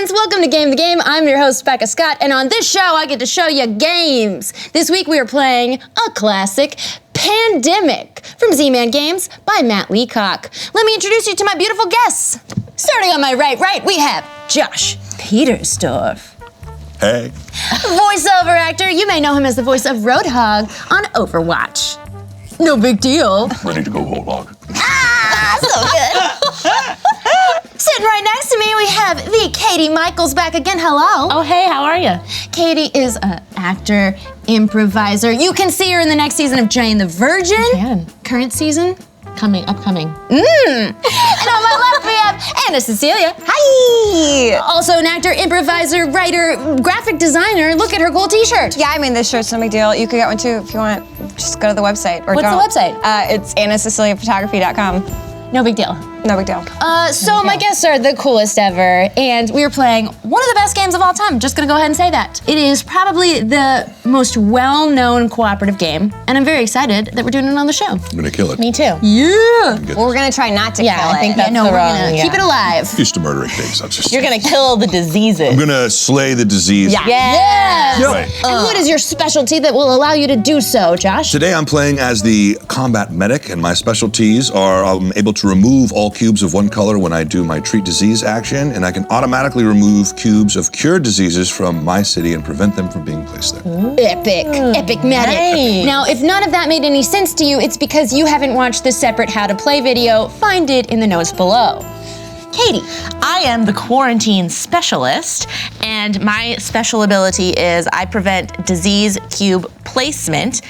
friends, welcome to Game the Game. I'm your host, Becca Scott, and on this show, I get to show you games. This week, we are playing a classic, Pandemic, from Z-Man Games by Matt Leacock. Let me introduce you to my beautiful guests. Starting on my right, we have Josh Petersdorf. Hey. Voiceover actor, you may know him as the voice of Roadhog on Overwatch. No big deal. Ready to go whole hog. So good. Sitting right next to me, we have the Katie Michels back again. Hello. Oh, hey, how are you? Katie is an actor, improviser. You can see her in the next season of Jane the Virgin. Can. Current season. Upcoming. And on my left, we have Anna Cecilia. Hi. Also an actor, improviser, writer, graphic designer. Look at her cool t-shirt. Yeah, I mean, this shirt's no big deal. You could get one too if you want. Just go to the website. Or What's don't. the website? It's AnnaCeciliaPhotography.com. No big deal. No big deal. So my guests are the coolest ever, and we are playing one of the best games of all time. Just gonna go ahead and say that. It is probably the most well-known cooperative game, and I'm very excited that we're doing it on the show. I'm gonna kill it. Me too. Yeah. Well, we're gonna try not to kill I think it. that's No, the we're wrong. gonna keep it alive. I'm used to murdering things. You're gonna kill the diseases. I'm gonna slay the disease. Yeah. Yes. Right. And what is your specialty that will allow you to do so, Josh? Today I'm playing as the combat medic, and my specialties are I'm able to remove all cubes of one color when I do my treat disease action, and I can automatically remove cubes of cured diseases from my city and prevent them from being placed there. Epic medic. Nice. Now, if none of that made any sense to you, it's because you haven't watched the separate How to Play video. Find it in the notes below. Katie. I am the quarantine specialist, and my special ability is I prevent disease cube placement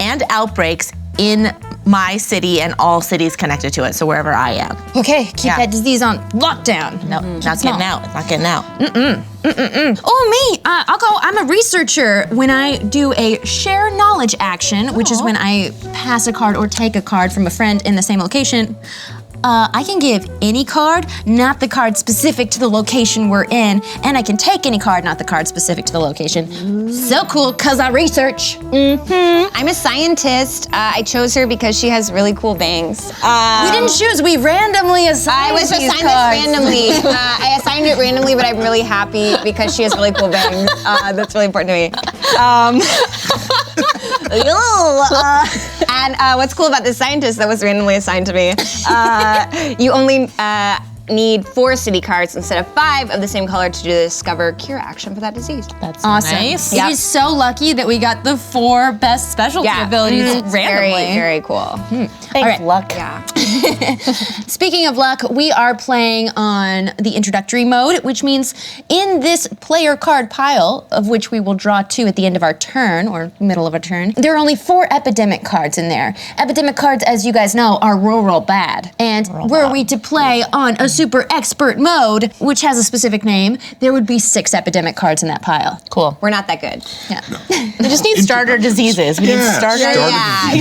and outbreaks in my city and all cities connected to it, so wherever I am. Okay, keep Yeah. that disease on lockdown. No, not getting out. It's not getting out. Oh, me. I'll go. I'm a researcher. When I do a share knowledge action, which is when I pass a card or take a card from a friend in the same location, I can give any card, not the card specific to the location we're in, and I can take any card, not the card specific to the location. So cool, cause I research. I'm a scientist. I chose her because she has really cool bangs. We didn't choose, we randomly assigned I was these assigned cards. this randomly. I assigned it randomly, but I'm really happy because she has really cool bangs. That's really important to me. And what's cool about this scientist that was randomly assigned to me, you only need 4 city cards instead of 5 of the same color to do the discover cure action for that disease. That's Awesome. nice. It is so lucky that we got the 4 best specialty abilities randomly. Very cool. Thanks, All right. luck. Yeah. Speaking of luck, we are playing on the introductory mode, which means in this player card pile, of which we will draw 2 at the end of our turn, or middle of a turn, there are only 4 epidemic cards in there. Epidemic cards, as you guys know, are roll bad. And were we to play on a super expert mode, which has a specific name, there would be 6 epidemic cards in that pile. Cool. We're not that good. Yeah. We just need starter diseases. We need starter. Baby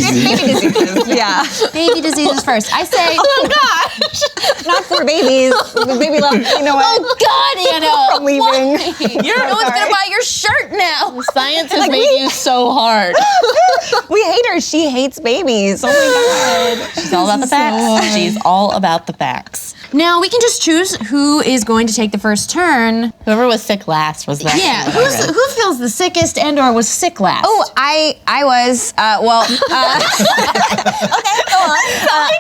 diseases. Yeah. Baby diseases first. I say, Oh gosh. Not for babies. Baby love, you know what? oh God, Anna, I'm leaving. why? No one's gonna buy your shirt now. Science has made you so hard. We hate her. She hates babies. Oh my God. She's all about the facts. She's all about the facts. Now we can just choose who is going to take the first turn. Whoever was sick last was that. Yeah, who feels the sickest and/or was sick last? Oh, I was, okay, go on.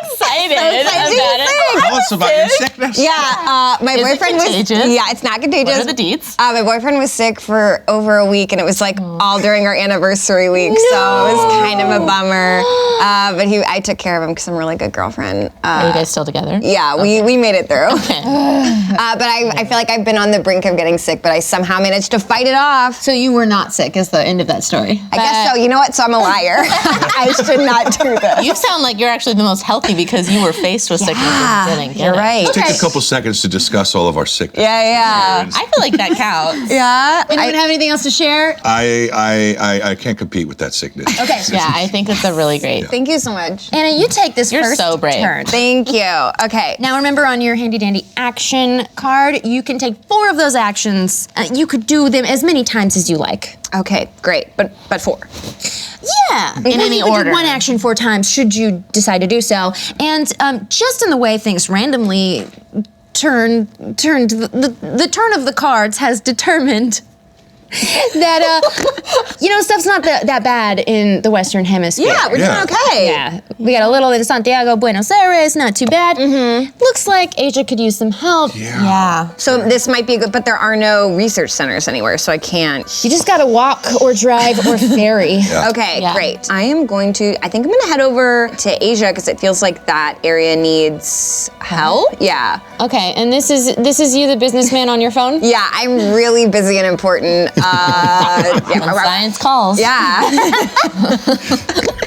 Excited excited. about it. Tell us about your sickness. Yeah, my Is it boyfriend was, contagious? yeah, it's not contagious. What are the deets? My boyfriend was sick for over a week, and it was like all during our anniversary week, so it was kind of a bummer. But I took care of him because I'm a really good girlfriend. Are you guys still together? Yeah, we made it through. Okay. But I feel like I've been on the brink of getting sick, but I somehow managed to fight it off. So you were not sick is the end of that story. I guess so. You know what? So I'm a liar. I should not do this. You sound like you're actually the most healthy because you were faced with sickness and didn't get You're it. right. Take a couple seconds to discuss all of our sickness. Yeah. I feel like that counts. Yeah. Anyone have anything else to share? I can't compete with that sickness. Okay. Yeah, I think that's a really great. Thank you so much. Anna, you take this You're first so brave. turn. Thank you. Okay. Now remember, on your handy dandy action card, you can take 4 of those actions. You could do them as many times as you like. Okay, great. But 4. Yeah. In any you could order. do 1 action 4 times should you decide to do so. And just in the way things randomly turn the turn of the cards has determined that stuff's not that bad in the Western Hemisphere. Yeah, we're doing okay. Yeah, we got a little bit of Santiago, Buenos Aires, not too bad. Looks like Asia could use some help. Yeah. So this might be good, but there are no research centers anywhere, so I can't. You just gotta walk or drive or ferry. Okay, Yeah. great. I think I'm gonna head over to Asia because it feels like that area needs help. Yeah. Okay, and this is you, the businessman on your phone? Yeah, I'm really busy and important. When science calls. Yeah.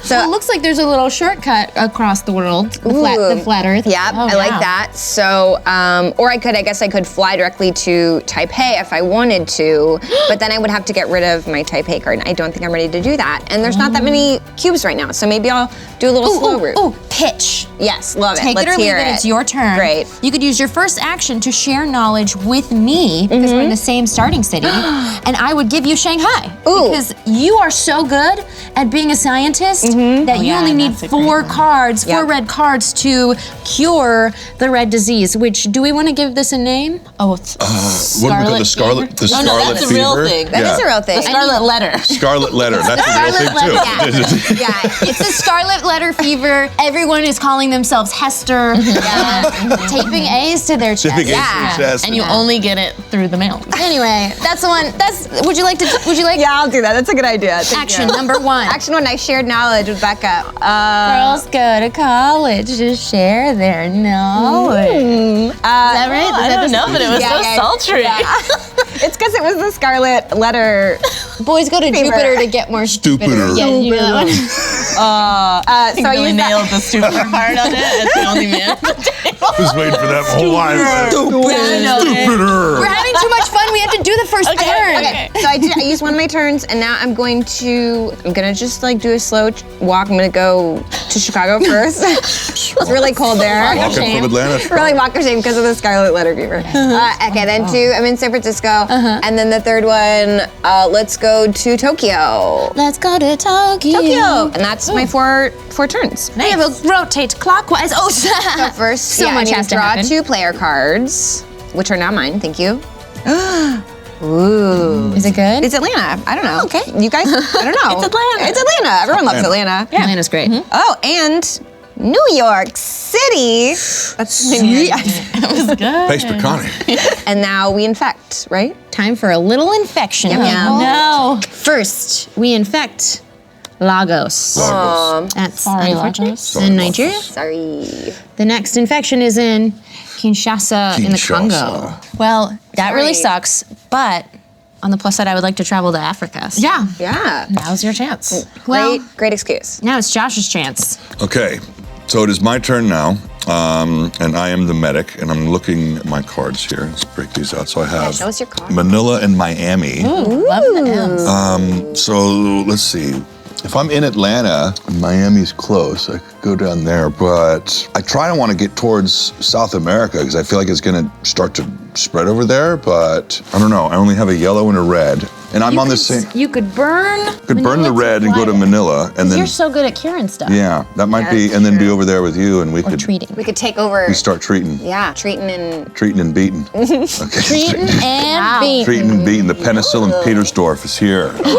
So it looks like there's a little shortcut across the world, the flat Earth. Yeah, Oh, I like yeah. that. So, or I guess I could fly directly to Taipei if I wanted to, but then I would have to get rid of my Taipei card, and I don't think I'm ready to do that. And there's not that many cubes right now, so maybe I'll do a little slow route. Ooh, pitch. Yes, love it. Take Let's it or leave hear it. It's your turn. Great. You could use your first action to share knowledge with me because we're in the same starting city, and I would give you Shanghai Ooh. because you are so good at being a scientist that you yeah, only need that's a 4 great one. cards, 4 Yep. red cards to cure the red disease. Which do we want to give this a name? Oh, it's What do we call the scarlet? The Oh, no, scarlet that's a fever. real thing. That is a real thing. Scarlet letter. Scarlet letter. That's a real thing too. Yeah. It's a scarlet letter fever. Everyone is calling themselves Hester. Taping A's to their chest. Tipping A's to the chest. And you only get it through the mail. Anyway, that's the one. Would you like? Yeah, I'll do that. That's a good idea. Thank Action you. number 1. Action 1, I shared knowledge with Becca. Girls go to college to share their knowledge. Is that right? I don't know, but it was so sultry. It's because it was the scarlet letter. Boys go to Jupiter to get more Stupider. Yeah, you know that one. So I really used that. nailed the stupid part on it as the only man at the table. I was waiting for that my whole life. We're Stupider. having too much fun. We have to do the first turn. Okay, so I used one of my turns, and now I'm gonna just like do a slow walk. I'm gonna go to Chicago first. It's really cold there. Walking from Atlanta. Really walk of shame because of the scarlet letter fever. Okay, then 2, I'm in San Francisco, and then the third one, let's go to Tokyo. Let's go to Tokyo. And that's my four turns. Yeah, we'll rotate clockwise. Oh, So first, so much I need has to to draw happen. 2 player cards, which are not mine. Thank you. Ooh. Is it good? It's Atlanta. I don't know. Okay. You guys, I don't know. It's Atlanta. It's Atlanta. Everyone loves Atlanta. Atlanta's great. Oh, and New York City. That's It was good. Pace Picani. And now we infect, right? Time for a little infection. Yum, yum. Oh, no. First, we infect Lagos. That's Sorry, unfortunate. Lagos. In Nigeria. Sorry. The next infection is in Kinshasa in the Kinshasa. Congo. Well, that really Sorry. sucks, but on the plus side, I would like to travel to Africa. So Yeah. Yeah. Now's your chance. Well, Great excuse. now it's Josh's chance. Okay, so it is my turn now, and I am the medic, and I'm looking at my cards here. Let's break these out. So I have show us your card. Manila and Miami. Love the M's. So let's see. If I'm in Atlanta, Miami's close. I could go down there, but I try to want to get towards South America because I feel like it's going to start to spread over there. But I don't know. I only have a yellow and a red, and I'm on the same. You could burn. Could burn the red and go to Manila, and then You're so good at curing stuff. yeah, that might be, that's and then be true. over there with you, and we Or could treating. We could take over. we start treating. Yeah, treating and. Treating and beating. Okay. Treating and beating. Treating and beating. The penicillin Petersdorf is here. All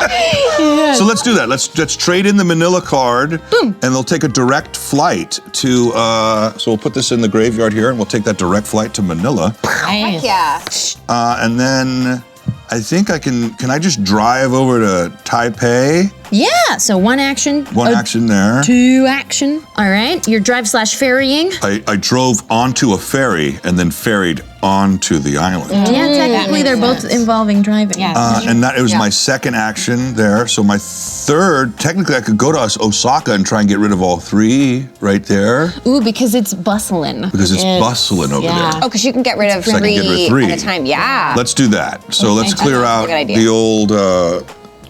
right, so let's do that. Let's trade in the Manila card. Boom. And they'll take a direct flight to. So we'll put this in the graveyard here, and we'll take that direct flight to Manila. Nice. Yeah. And then I think I can. Can I just drive over to Taipei? Yeah, so 1 action. One action there. 2 action. All right, your drive/ferrying. I drove onto a ferry and then ferried onto the island. Yeah, technically they're makes both sense. involving driving. Yeah. And that it was my second action there. So my third, technically I could go to Osaka and try and get rid of all 3 right there Ooh, because it's bustling. because it's bustling over Yeah. there. Oh, because you can get rid of I can 3 get rid of 3 at a time. Yeah. Let's do that. So let's clear That's a out good idea. the old the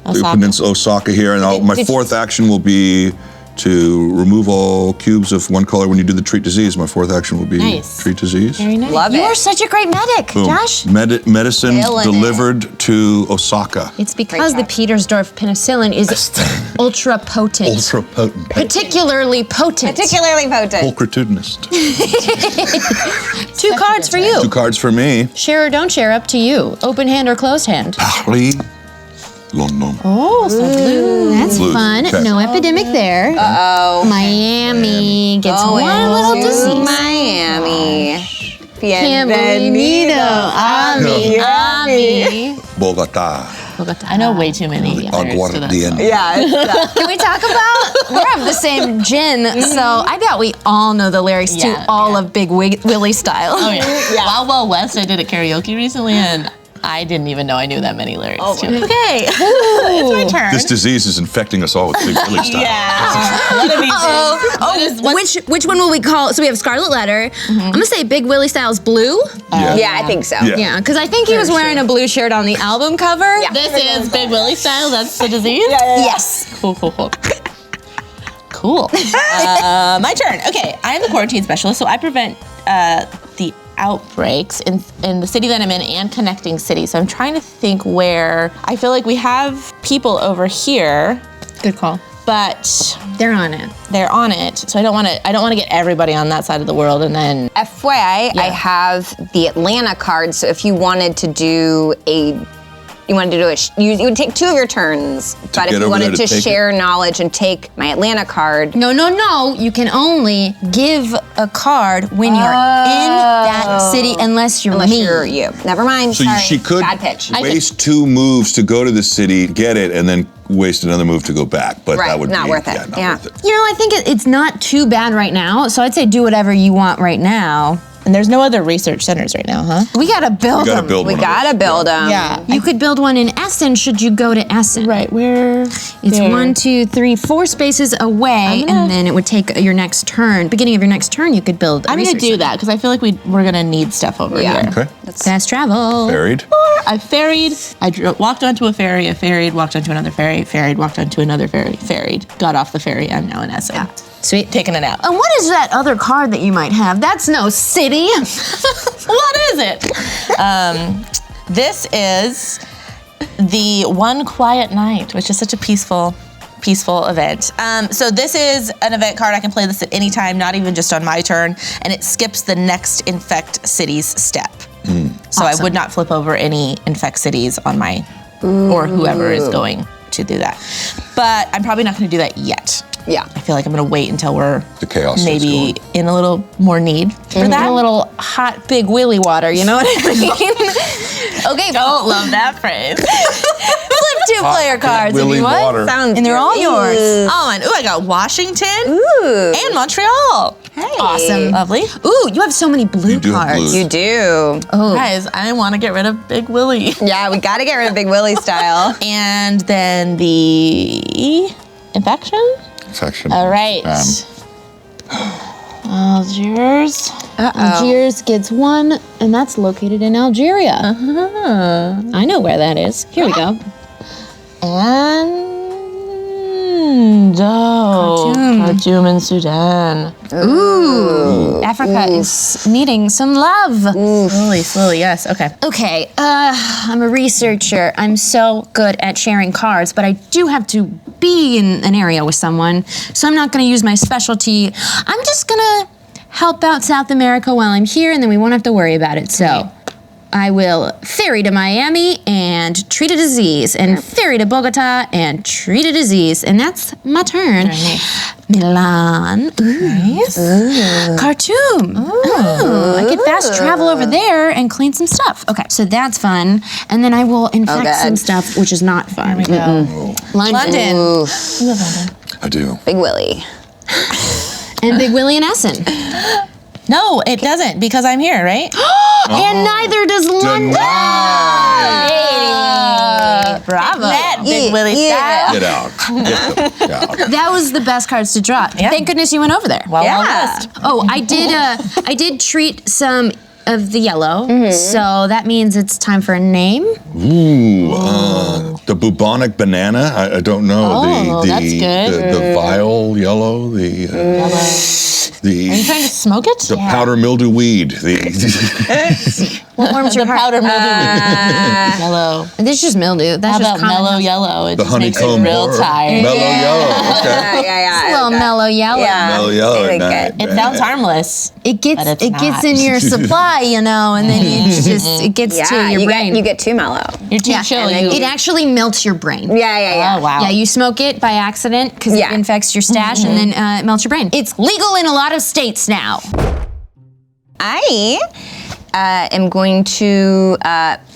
Osaka. Peninsula Osaka here, and my did- 4th action will be to remove all cubes of one color when you do the treat disease. My 4th action will be Nice. treat disease. Very nice. Love You are it. such a great medic, Boom. Josh. Medicine Killing delivered to Osaka. It's because the job. Petersdorf penicillin is ultra potent. Ultra potent. Particularly potent. Particularly potent. Pulchritudinous. 2 cards for you. 2 cards for me. Share or don't share, up to you. Open hand or closed hand. Paris, London. Oh, so blue. That's Blue. fun. Okay. No epidemic there. Oh. Miami gets Going one little to disease. Miami. Bienvenido a Miami. Bogota. I know way too many lyrics to that song. Aguardiente. Yeah. It's, Can we talk about? We're of the same gin, so I bet we all know the lyrics to Yeah, all of Big Willie Style. Oh yeah. Wild Wild West, I did a karaoke recently, and I didn't even know I knew that many lyrics. to it. Okay, it's my turn. This disease is infecting us all with Big Willie style. Yeah. What are these? Which one will we call? So we have Scarlet Letter. I'm gonna say Big Willie Style's blue. yeah, I think so. Yeah. Yeah, because I think he was wearing a blue shirt on the album cover. Yeah. This is Big Willie Style. That's the disease. Yes. Cool. Cool. My turn. Okay, I am the quarantine specialist, so I prevent the outbreaks in the city that I'm in and connecting cities. So I'm trying to think where I feel like we have people over here, Good call. but They're on it. they're on it. So I don't want to get everybody on that side of the world and then FYI, I have the Atlanta card, so if you wanted to do you would take 2 of your turns, but if get you over wanted there to to take share knowledge and take my Atlanta card, No. You can only give a card when you're in that city, unless you're unless me. you're you. Never mind, So sorry. she could Bad pitch. waste 2 moves to go to the city, get it, and then waste another move to go back. But Right, that would not be worth it. not Yeah. worth it. You know, I think it's not too bad right now. So I'd say do whatever you want right now. and there's no other research centers right now, huh? We gotta build You gotta them. build We one of gotta those. build them. Yeah. You could build one in Essen. Should you go to Essen? Right, where? It's 1, 2, 3, 4 spaces away, and then it would take your next turn. Beginning of your next turn, you could build. I'm gonna do that because I feel like we're gonna need stuff over Yeah. here. Okay. Fast travel. Buried. I ferried. Walked onto a ferry. I ferried. Walked onto another ferry. Ferried. Walked onto another ferry. Ferried. Got off the ferry. I'm now in Essen. Sweet. Taking a nap. And what is that other card that you might have? That's no city. What is it? This is the One Quiet Night, which is such a peaceful event. So this is an event card. I can play this at any time, not even just on my turn, and it skips the next infect cities step. So I would not flip over any infect cities on my, or whoever is going to do that. But I'm probably not going to do that yet. Yeah. I feel like I'm going to wait until we're The chaos starts maybe going. in a little more need for In that. a little hot Big Willie water, you know what I mean? Okay, Don't love that phrase. flip 2 player cards if Willie you want. water. Sounds And they're all good. yours. Oh, and I got Washington Ooh. and Montreal. Hey. Awesome. Lovely. Ooh, you have so many blue You do have cards. blues. You do. Oh, Guys, I want to get rid of Big Willie. Yeah, we gotta get rid of Big Willie style. And then the infection. Section. All right. Algiers. Algiers gets 1, and that's located in Algeria. I know where that is. Here we go. And Khartoum in Sudan. Ooh, Africa is needing some love. Slowly, yes. Okay. Okay, I'm a researcher. I'm so good at sharing cards, but I do have to be in an area with someone, so I'm not going to use my specialty. I'm just going to help out South America while I'm here, and then we won't have to worry about it. So I will ferry to Miami and treat a disease, and ferry to Bogota and treat a disease, and that's my turn. Milan. Ooh. Khartoum. Ooh. I could fast travel over there and clean some stuff. Okay, so that's fun. And then I will infect God. some stuff, which is not fun. London. Oof. I do. Big Willie. And Big Willie and Essen. No, it doesn't because I'm here, right? And neither does London. Bravo. That Big Willie style. Get out. Get out. That was the best cards to draw. Yeah. Thank goodness you went over there. Wild Wild Yeah. West. Oh, I did treat some of the yellow, so that means it's time for a name. Ooh. The bubonic banana. I don't know. Oh, the that's good. The vile yellow. The Yellow. Are you trying to smoke it? the powder mildew weed. What warms your The heart? powder mildew. Yellow. This is just mildew. That's How just about common. mellow yellow? It The just makes it honeycomb real horror. tired. Mellow yellow. Okay. Yeah. A little mellow yellow. Yeah. Mellow yellow. I at like night. It sounds harmless. It gets But it's it gets not. in your supply, you know, and then it gets to your brain. You get too mellow. You're too chill. It actually melts your brain. Yeah. Oh, wow. Yeah, you smoke it by accident because Yeah. it infects your stash and then it melts your brain. It's legal in a lot of states now. I am going to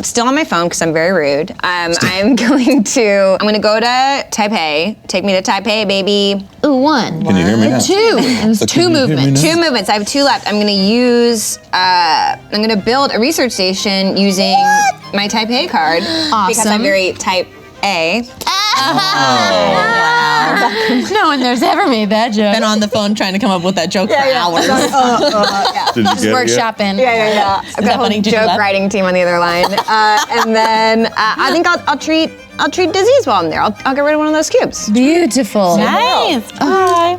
still on my phone because I'm very rude. I'm going to go to Taipei. Take me to Taipei, baby. Ooh, one. Can you hear me now? Two. It was Can two you hear me movements. now? 2 movements. I have 2 left. I'm going to build a research station using my Taipei card because Awesome. I'm very type A. No one there's ever made that joke. Been on the phone trying to come up with that joke for hours. Did you get it yet? Workshopping. Yeah. I've got that a whole funny? Did you joke laugh? writing team on the other line, and then I think I'll treat disease while I'm there. I'll get rid of one of those cubes. Beautiful. Nice.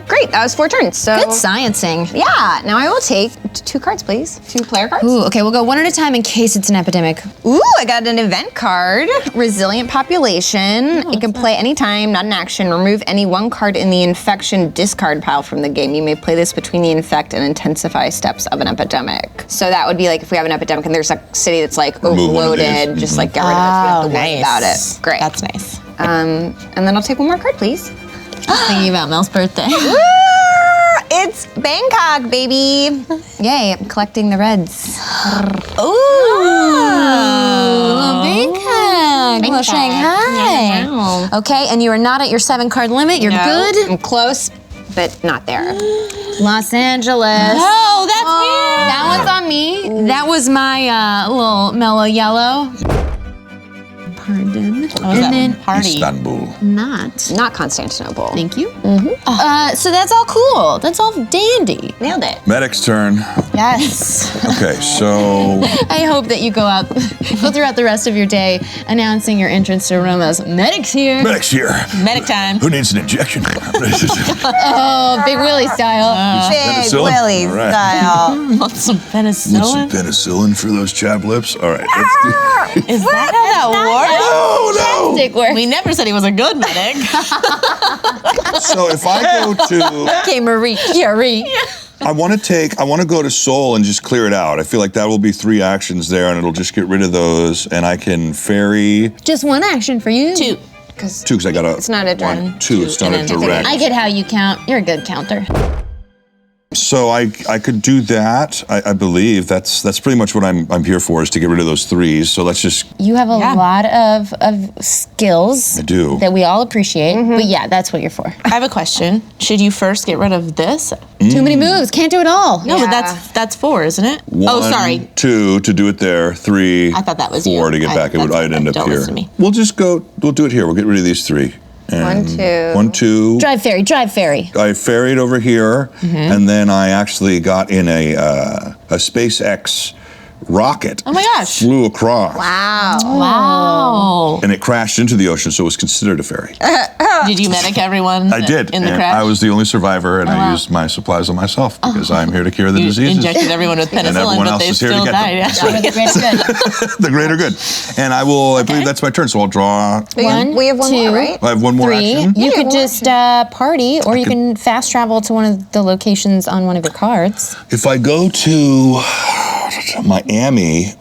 Great. That was 4 turns. So Good sciencing. yeah. Now I will take 2 cards, please. 2 player cards. Ooh, okay, we'll go one at a time in case it's an epidemic. Ooh, I got an event card. Resilient population. It can play anytime, not an action. Remove any 1 card in the infection discard pile from the game. You may play this between the infect and intensify steps of an epidemic. So that would be like if we have an epidemic and there's a city that's like Remove one of these. overloaded, just like get rid of it. So we don't have to worry about it. Great. That's nice. And then I'll take 1 more card, please. Thinking about Mel's birthday. It's Bangkok, baby. Yay, I'm collecting the reds. Ooh, Bangkok. Well, Shanghai. Okay, and you are not at your 7-card limit. You're good. I'm close, but not there. Los Angeles. Oh, that's weird. That one's on me. That was my little mellow yellow. Pardon. What was that then party? Istanbul. not. Not Constantinople. Thank you. So that's all cool. That's all dandy. Nailed it. Medic's turn. Yes. Okay, so I hope that you go throughout the rest of your day announcing your entrance to Roma's Medic's here. Medic's here. Medic time. Who needs an injection? Oh, Big Willie style. Big Penicillin? Willie All right. style. Want some Want some penicillin? penicillin for those chapped lips? All right, let's do. Is that how that works? Oh Stick work. We never said he was a good medic. no! So if I go to, Okay, Marie. I want to go to Seoul and just clear it out. I feel like that will be 3 actions there, and it'll just get rid of those, and I can ferry Just one action for you. 2. 2 because I got a. It's not a direct. 1, 2. It's not and a then direct. I get how you count. You're a good counter. So I could do that. I believe that's pretty much what I'm here for, is to get rid of those 3s. So let's just. You have a Yeah. lot of skills. I do. That we all appreciate. But yeah, that's what you're for. I have a question. Should you first get rid of this? Too many moves. Can't do it all. No, but Yeah. that's 4, isn't it? 1, Oh, sorry. 2 to do it there. 3. I thought that was 4 you. to get back. I'd end up don't here. listen to me. We'll just go. We'll do it here. We'll get rid of these 3. And 1, 2. 1, 2. Drive ferry. I ferried over here, and then I actually got in a SpaceX rocket. Oh my gosh. Flew across. Wow. Wow. And it crashed into the ocean, so it was considered a ferry. Did you medic everyone I did. in the and crash? I was the only survivor, and I wow. used my supplies on myself because I'm here to cure the You diseases. injected everyone with penicillin, everyone but else they is here to still get them. died. That's Yeah. The greater good. The greater good. And I believe that's my turn, so I'll draw. One, We have 1 2, more, right? I have 1 more 3. action. You Yeah, could one just party, or you can fast travel to one of the locations on one of your cards. If I go to Miami,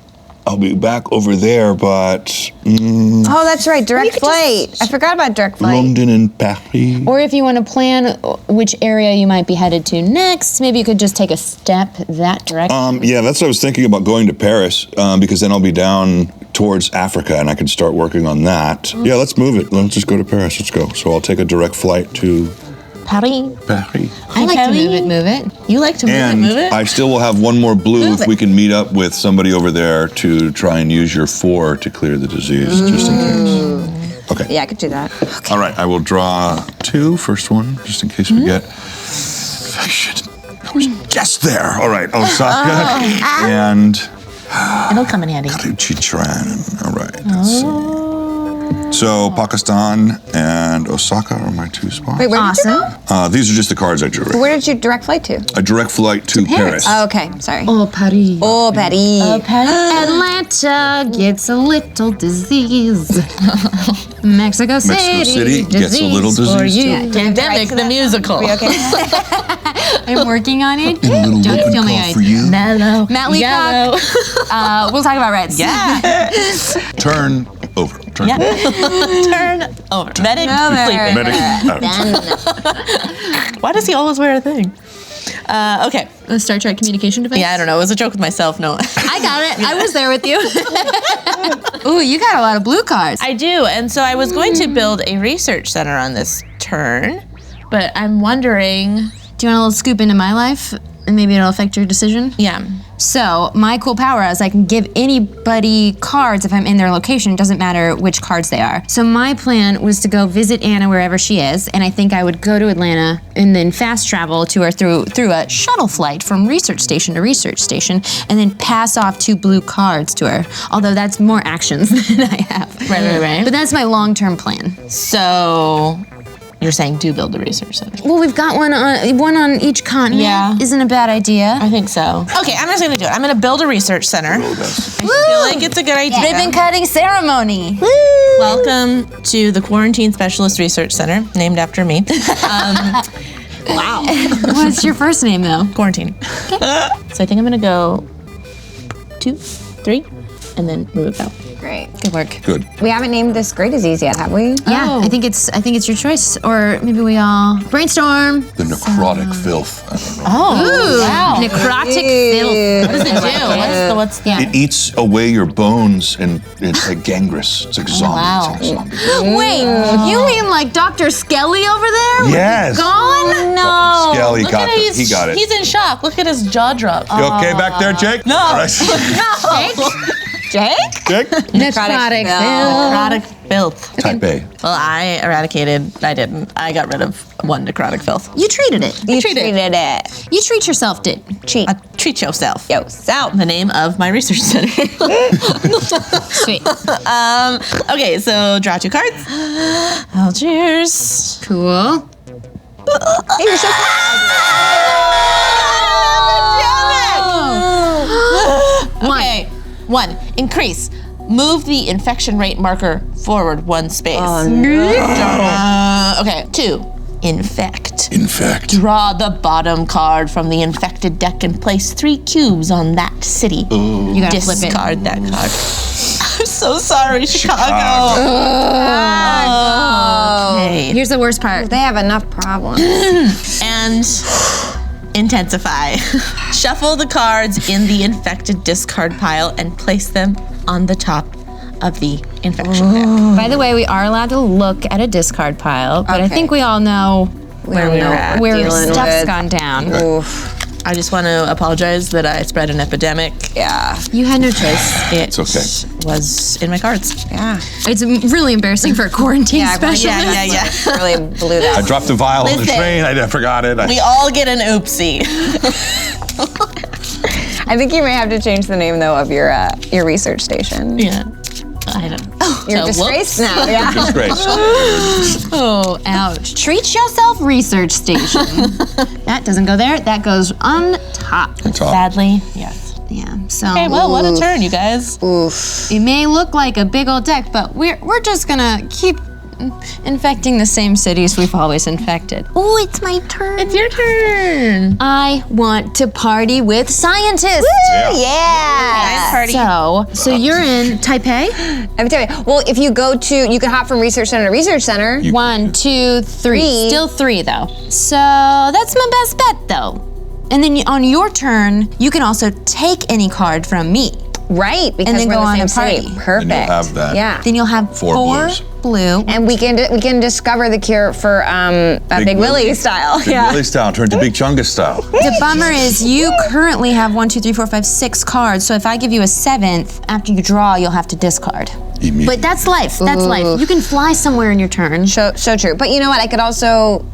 I'll be back over there, but Oh, that's right. Direct flight. I forgot about direct flight. London and Paris. Or if you want to plan which area you might be headed to next, maybe you could just take a step that direction. Yeah, that's what I was thinking about, going to Paris, because then I'll be down towards Africa and I can start working on that. Yeah, let's move it. Let's just go to Paris. Let's go. So I'll take a direct flight to Paris. Paris. I like to move it. You like to move it? I still will have 1 more blue Move if it. we can meet up with somebody over there to try and use your 4 to clear the disease, just in case. Okay. Yeah, I could do that. All right, I will draw 2, first one, just in case we get infection. I was just there. All right, Osaka and It'll come in handy. Chitran. All right, let's see. So Pakistan and Osaka are my 2 spots. Wait, where did you go? These are just the cards I drew. Where did you direct flight to? A direct flight to Paris. Oh, okay. Sorry. Oh, Paris. Oh, Betty. Atlanta gets a little disease. Mexico City gets a little for disease, you. too. Pandemic, the musical. I'm working on it. And a little Don't open steal my call eyes. for you. Mellow. Matt Yellow. Leacock. We'll talk about reds. Yeah. Turn over. Turn Yeah. over. Turn over. Medic. Sleeping. Medic out. Why does he always wear a thing? Okay. A Star Trek communication device? Yeah, I don't know. It was a joke with myself. No. I got it. I was there with you. Ooh, you got a lot of blue cards. I do. And so I was going to build a research center on this turn, but I'm wondering. Do you want a little scoop into my life? And maybe it'll affect your decision? Yeah. So, my cool power is I can give anybody cards if I'm in their location. It doesn't matter which cards they are. So, my plan was to go visit Anna wherever she is, and I think I would go to Atlanta and then fast travel to her through a shuttle flight from research station to research station, and then pass off 2 blue cards to her. Although that's more actions than I have. Right. But that's my long-term plan. So you're saying do build the research center? Well, we've got one on each continent. Yeah. Isn't a bad idea. I think so. Okay, I'm just gonna do it. I'm gonna build a research center. I feel like it's a good idea. Ribbon cutting ceremony. Welcome to the Quarantine Specialist Research Center, named after me. Wow. What's your first name, though? Quarantine. So I think I'm gonna go 2, 3, and then move out. Great. Good work. Good. We haven't named this gray disease yet, have we? Yeah, Oh. I think it's your choice, or maybe we all brainstorm. The necrotic filth. I don't know. Oh, wow. Necrotic filth. What does it do? What's the Yeah. It eats away your bones and it's like gangrous. It's like a zombie. wow. It's like a zombie. Wait, you mean like Dr. Skelly over there? Yes. Gone? No. Skelly Look got at it. he's, He got it. He's in shock. Look at his jaw drop. You okay back there, Jake? No. All right. Jake? Jake? Necrotic filth. Necrotic filth. Type A. Well, I didn't. I got rid of 1 necrotic filth. You treated it. You treated it. You treat yourself, did. Cheat. Treat yourself. Yourself. The name of my research center. Sweet. Okay, so draw 2 cards. Oh, cheers. Cool. Hey, you're so Okay, 1, increase. Move the infection rate marker forward 1 space. Okay, 2, infect. Infect. Draw the bottom card from the infected deck and place 3 cubes on that city. You gotta flip it. Discard that card. I'm so sorry, Chicago. Okay. Here's the worst part. They have enough problems. And intensify. Shuffle the cards in the infected discard pile and place them on the top of the infection deck. By the way, we are allowed to look at a discard pile, but I Okay. think we all know Where we were at. where dealing stuff's with. gone down. Oof. I just want to apologize that I spread an epidemic. Yeah. You had no choice. It okay. was in my cards. Yeah. It's really embarrassing for a quarantine specialist. Yeah. Really blew that. I dropped the vial on the Listen. train. I forgot it. We all get an oopsie. I think you may have to change the name though of your research station. Yeah. I don't know. You're disgraced now. Yeah. Disgrace. Oh, ouch. Treat yourself research station. That doesn't go there. That goes on top. Top. Sadly, yes. Yeah, so Okay, well, what a turn, you guys. it may look like a big old deck, but we're just gonna keep infecting the same cities we've always infected. Oh, it's my turn. It's your turn. I want to party with scientists. Yeah. Party. So you're in Taipei? Let me tell you. Well, if you go to, you can hop from research center to research center. 1, 2, 3. Still 3 though. So that's my best bet though. And then on your turn, you can also take any card from me. Right, because then we're go in on the a same party. city. Perfect. And you'll have that. Yeah. Then you'll have 4 blues. blue. And we can discover the cure for Big Willie style. Big Willie style turned to Big Chungus style. The bummer is you currently have 1, 2, 3, 4, 5, 6 cards. So if I give you a 7th, after you draw, you'll have to discard. But that's life. That's life. You can fly somewhere in your turn. So true. But you know what? I could also,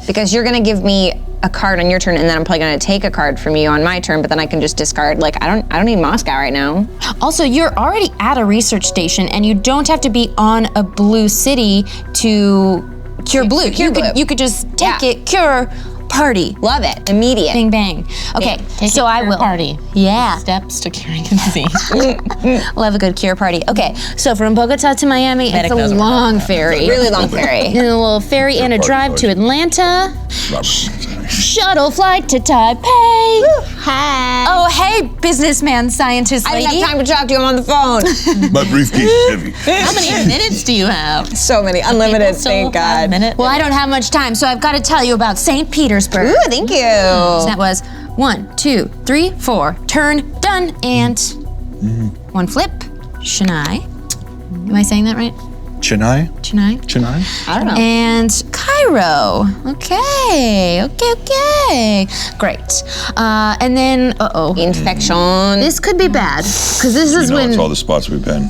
because you're gonna give me a card on your turn, and then I'm probably gonna take a card from you on my turn, but then I can just discard. Like, I don't need Moscow right now. Also, you're already at a research station, and you don't have to be on a blue city to cure blue. cure blue. You could just take it, cure, party. Love it. Immediate. Bing bang. Okay, Take so it I for a will. party. Yeah, Steps to curing a disease. we'll have a good cure party. Okay, so from Bogota to Miami, Medic it's a knows what we're long ferry. Really long ferry. And a little ferry and a drive to Atlanta. Shuttle flight to Taipei. Hi. Oh, hey, businessman scientist I lady. didn't have time to talk to you. I'm on the phone. My briefcase is heavy. How many minutes do you have? So many. Unlimited, Still thank have a God. minute? Well, I don't have much time, so I've got to tell you about St. Petersburg. Ooh, thank you. So that was 1, 2, 3, 4. Turn, done, and one flip. Chennai. Am I saying that right? Chennai? Chennai? I don't know. And Cairo. Okay. Great. And then, Infection. this could be bad, because this is It's all when the spots we've been.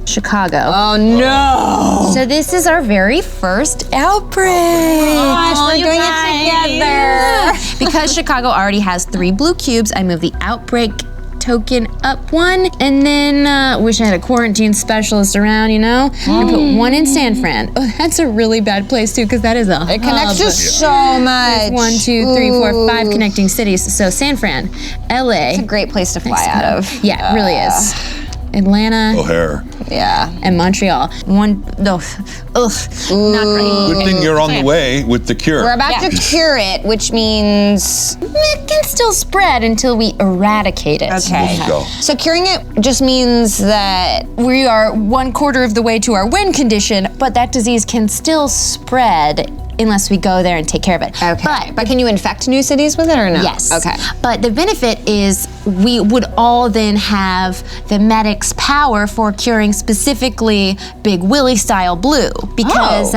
Chicago. Oh no. So this is our very first outbreak. Gosh, we're doing it together. Because Chicago already has 3 blue cubes, I move the outbreak token up 1, and then wish I had a quarantine specialist around, and put 1 in San Fran. Oh, that's a really bad place too, because that is a It connects hub. us so much. 1, 2, 3, 4, 5 Ooh. connecting cities. So San Fran, LA. It's a great place to fly out of. Yeah, it really is. Atlanta O'Hare. Yeah. and Montreal. Not great. Good thing you're on the way with the cure. We're about to cure it, which means It can still spread until we eradicate it. okay. Let's go. So curing it just means that We are 1/4 of the way to our win condition, but that disease can still spread unless we go there and take care of it. okay. But can you infect new cities with it or no? Yes. Okay. But the benefit is we would all then have the medic's power for curing specifically Big Willie style blue. Because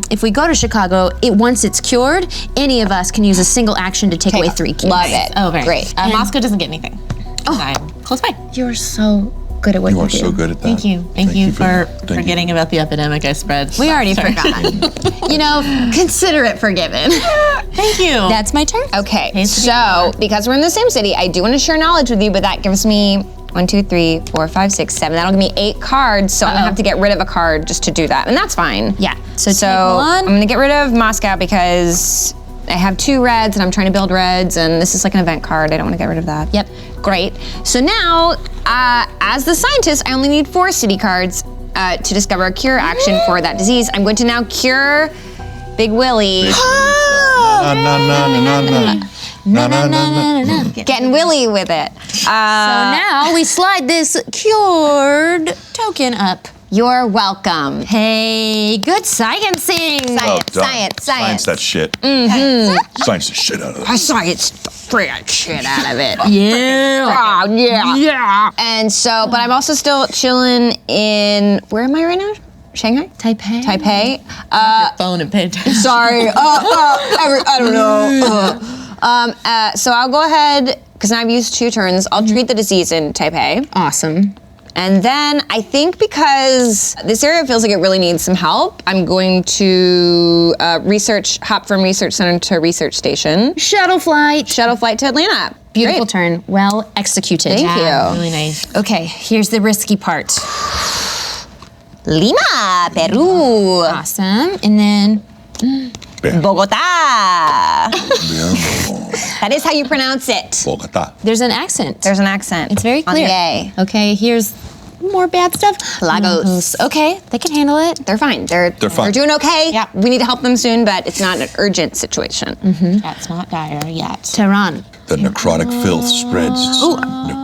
if we go to Chicago, once it's cured, any of us can use a single action to take away 3 cubes. Love it. Oh, very Great. nice. Moscow doesn't get anything. I'm close by. You're so good at what you, You are do. so good at that. Thank you. Thank you for thank you. forgetting about the epidemic I spread. We already Sorry. forgot. Consider it forgiven. Thank you. That's my turn. Okay. Pays to be So because we're in the same city, I do want to share knowledge with you, but that gives me 1, 2, 3, 4, 5, 6, 7. That'll give me 8 cards, so I'm gonna have to get rid of a card just to do that, and that's fine. Yeah. So take I'm 1. gonna get rid of Moscow because I have 2 reds and I'm trying to build reds, and this is like an event card. I don't want to get rid of that. Yep. Great. So now, as the scientist, I only need 4 city cards to discover a cure action for that disease. I'm going to now cure Big Willie. Na, na, na, na, na. Na, na, na, na. Getting Willie with it. So now we slide this cured token up. You're welcome. Hey, good sciencing. Well done. Science. Science that shit. Science the shit out of I it. science the freaking shit out of it. Yeah. Oh, yeah. Yeah. And so, but I'm also still chilling in, where am I right now? Shanghai? Taipei. Taipei. Phone and pay attention. Sorry. I don't know. So I'll go ahead, because now I've used 2 turns, I'll treat the disease in Taipei. Awesome. And then I think because this area feels like it really needs some help, I'm going to hop from research center to research station. Shuttle flight. Shuttle flight to Atlanta. Beautiful Great. turn. Well executed. Thank you. Really nice. Okay, here's the risky part. Lima, Peru. Awesome. And then Bogota. Bien. That is how you pronounce it. Bogota. there's an accent. There's an accent. It's very on clear. the A. Okay, here's more bad stuff. Lagos. Okay, they can handle it. They're fine. They're fine. They're doing okay. Yeah. We need to help them soon, but it's not an urgent situation. That's not dire yet. Tehran. The necrotic filth spreads.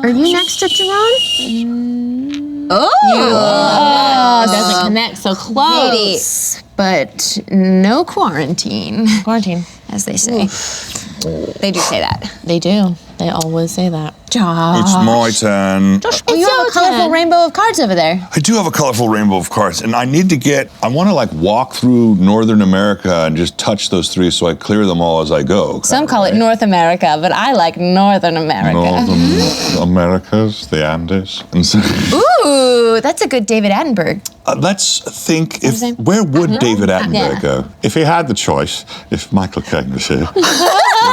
Are you next to Tehran? It doesn't connect so close. But no quarantine, Quarantine. as they say. They do say that. They do. They always say that. Stop. It's my turn. You have a colorful rainbow of cards over there. I do have a colorful rainbow of cards, and I need to I want to like walk through Northern America and just touch those 3 so I clear them all as I go. Some call it North America, but I like Northern America. Northern Americas, the Andes. And so, Ooh, that's a good David Attenborough. let's think his name? where would David Attenborough Yeah. go? If he had the choice, if Michael Caine was here.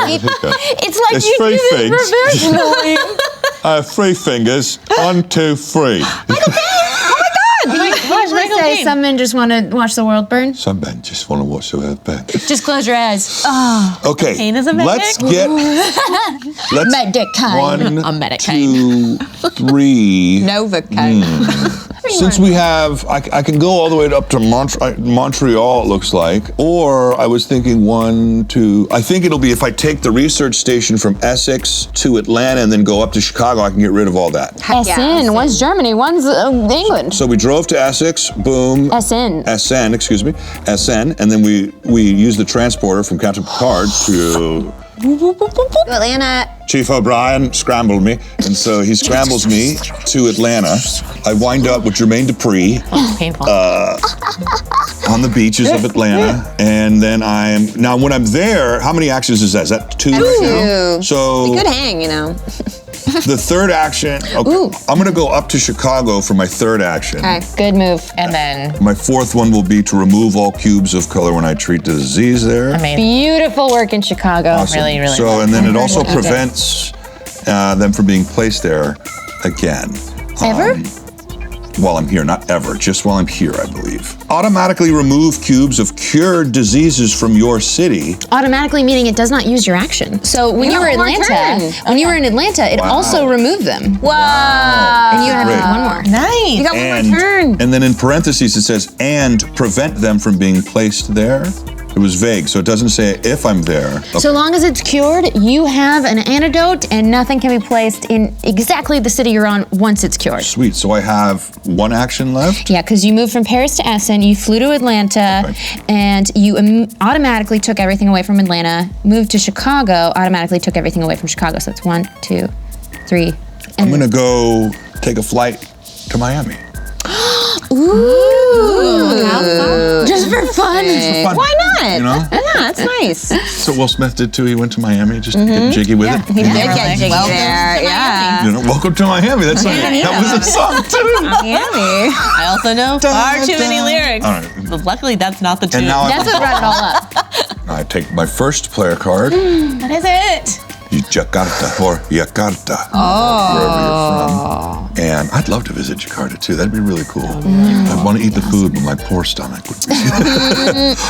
It's like There's you 3 do this things. professionally. I have 3 fingers. 1, 2, 3. Where's Michael Say Caine? some men just want to watch the world burn. Some men just want to watch the world burn. Just close your eyes. Okay, Caine is a medic? let's Medic kind. 1, A medic 2, 3. Novocaine. Since we have, I can go all the way up to Montreal, it looks like. Or I was thinking 1, 2. I think it'll be if I take the research station from Essex to Atlanta and then go up to Chicago, I can get rid of all that. SN. One's Germany, one's England. So we drove to Essex, boom. SN, excuse me. SN, and then we use the transporter from Captain Picard to Atlanta. Chief O'Brien scrambled me, and so he scrambles me to Atlanta. I wind up with Jermaine Dupri Painful. on the beaches of Atlanta, and then now when I'm there, how many actions is that? Is that 2 right now? So Good hang, you know. the 3rd action, okay, I'm gonna go up to Chicago for my 3rd action. Okay. Good move. And then, My 4th one will be to remove all cubes of color when I treat the disease there. amazing. Beautiful work in Chicago. Awesome. Really, really So, well. and then it also prevents them from being placed there again. Ever? While I'm here, not ever, just while I'm here, I believe. Automatically remove cubes of cured diseases from your city. Automatically meaning it does not use your action. So when you were in one more Atlanta, turn. it also removed them. Whoa. And you have Great. one more. Nice. You got one more turn. And then in parentheses it says, and prevent them from being placed there. It was vague, so it doesn't say if I'm there. So long as it's cured, you have an antidote and nothing can be placed in exactly the city you're on once it's cured. Sweet, so I have 1 action left? Yeah, because you moved from Paris to Essen, you flew to Atlanta, Okay. and you automatically took everything away from Atlanta, moved to Chicago, automatically took everything away from Chicago. So it's 1, 2, 3. I'm gonna go take a flight to Miami. Ooh. Just for fun. Fun. Why not? You know? Yeah, that's nice. So Will Smith did too. He went to Miami just to get jiggy with it. He did get jiggy Welcome there. to Yeah. You know, welcome to Miami. That's that was a song too. Miami. I also know far too many lyrics. All right. But luckily, that's not the tune. And now That's what brought it all up. I take my first player card. What is it? Jakarta or Jakarta, wherever you're from. And I'd love to visit Jakarta too. That'd be really cool. I'd want to eat the food, but my poor stomach would be.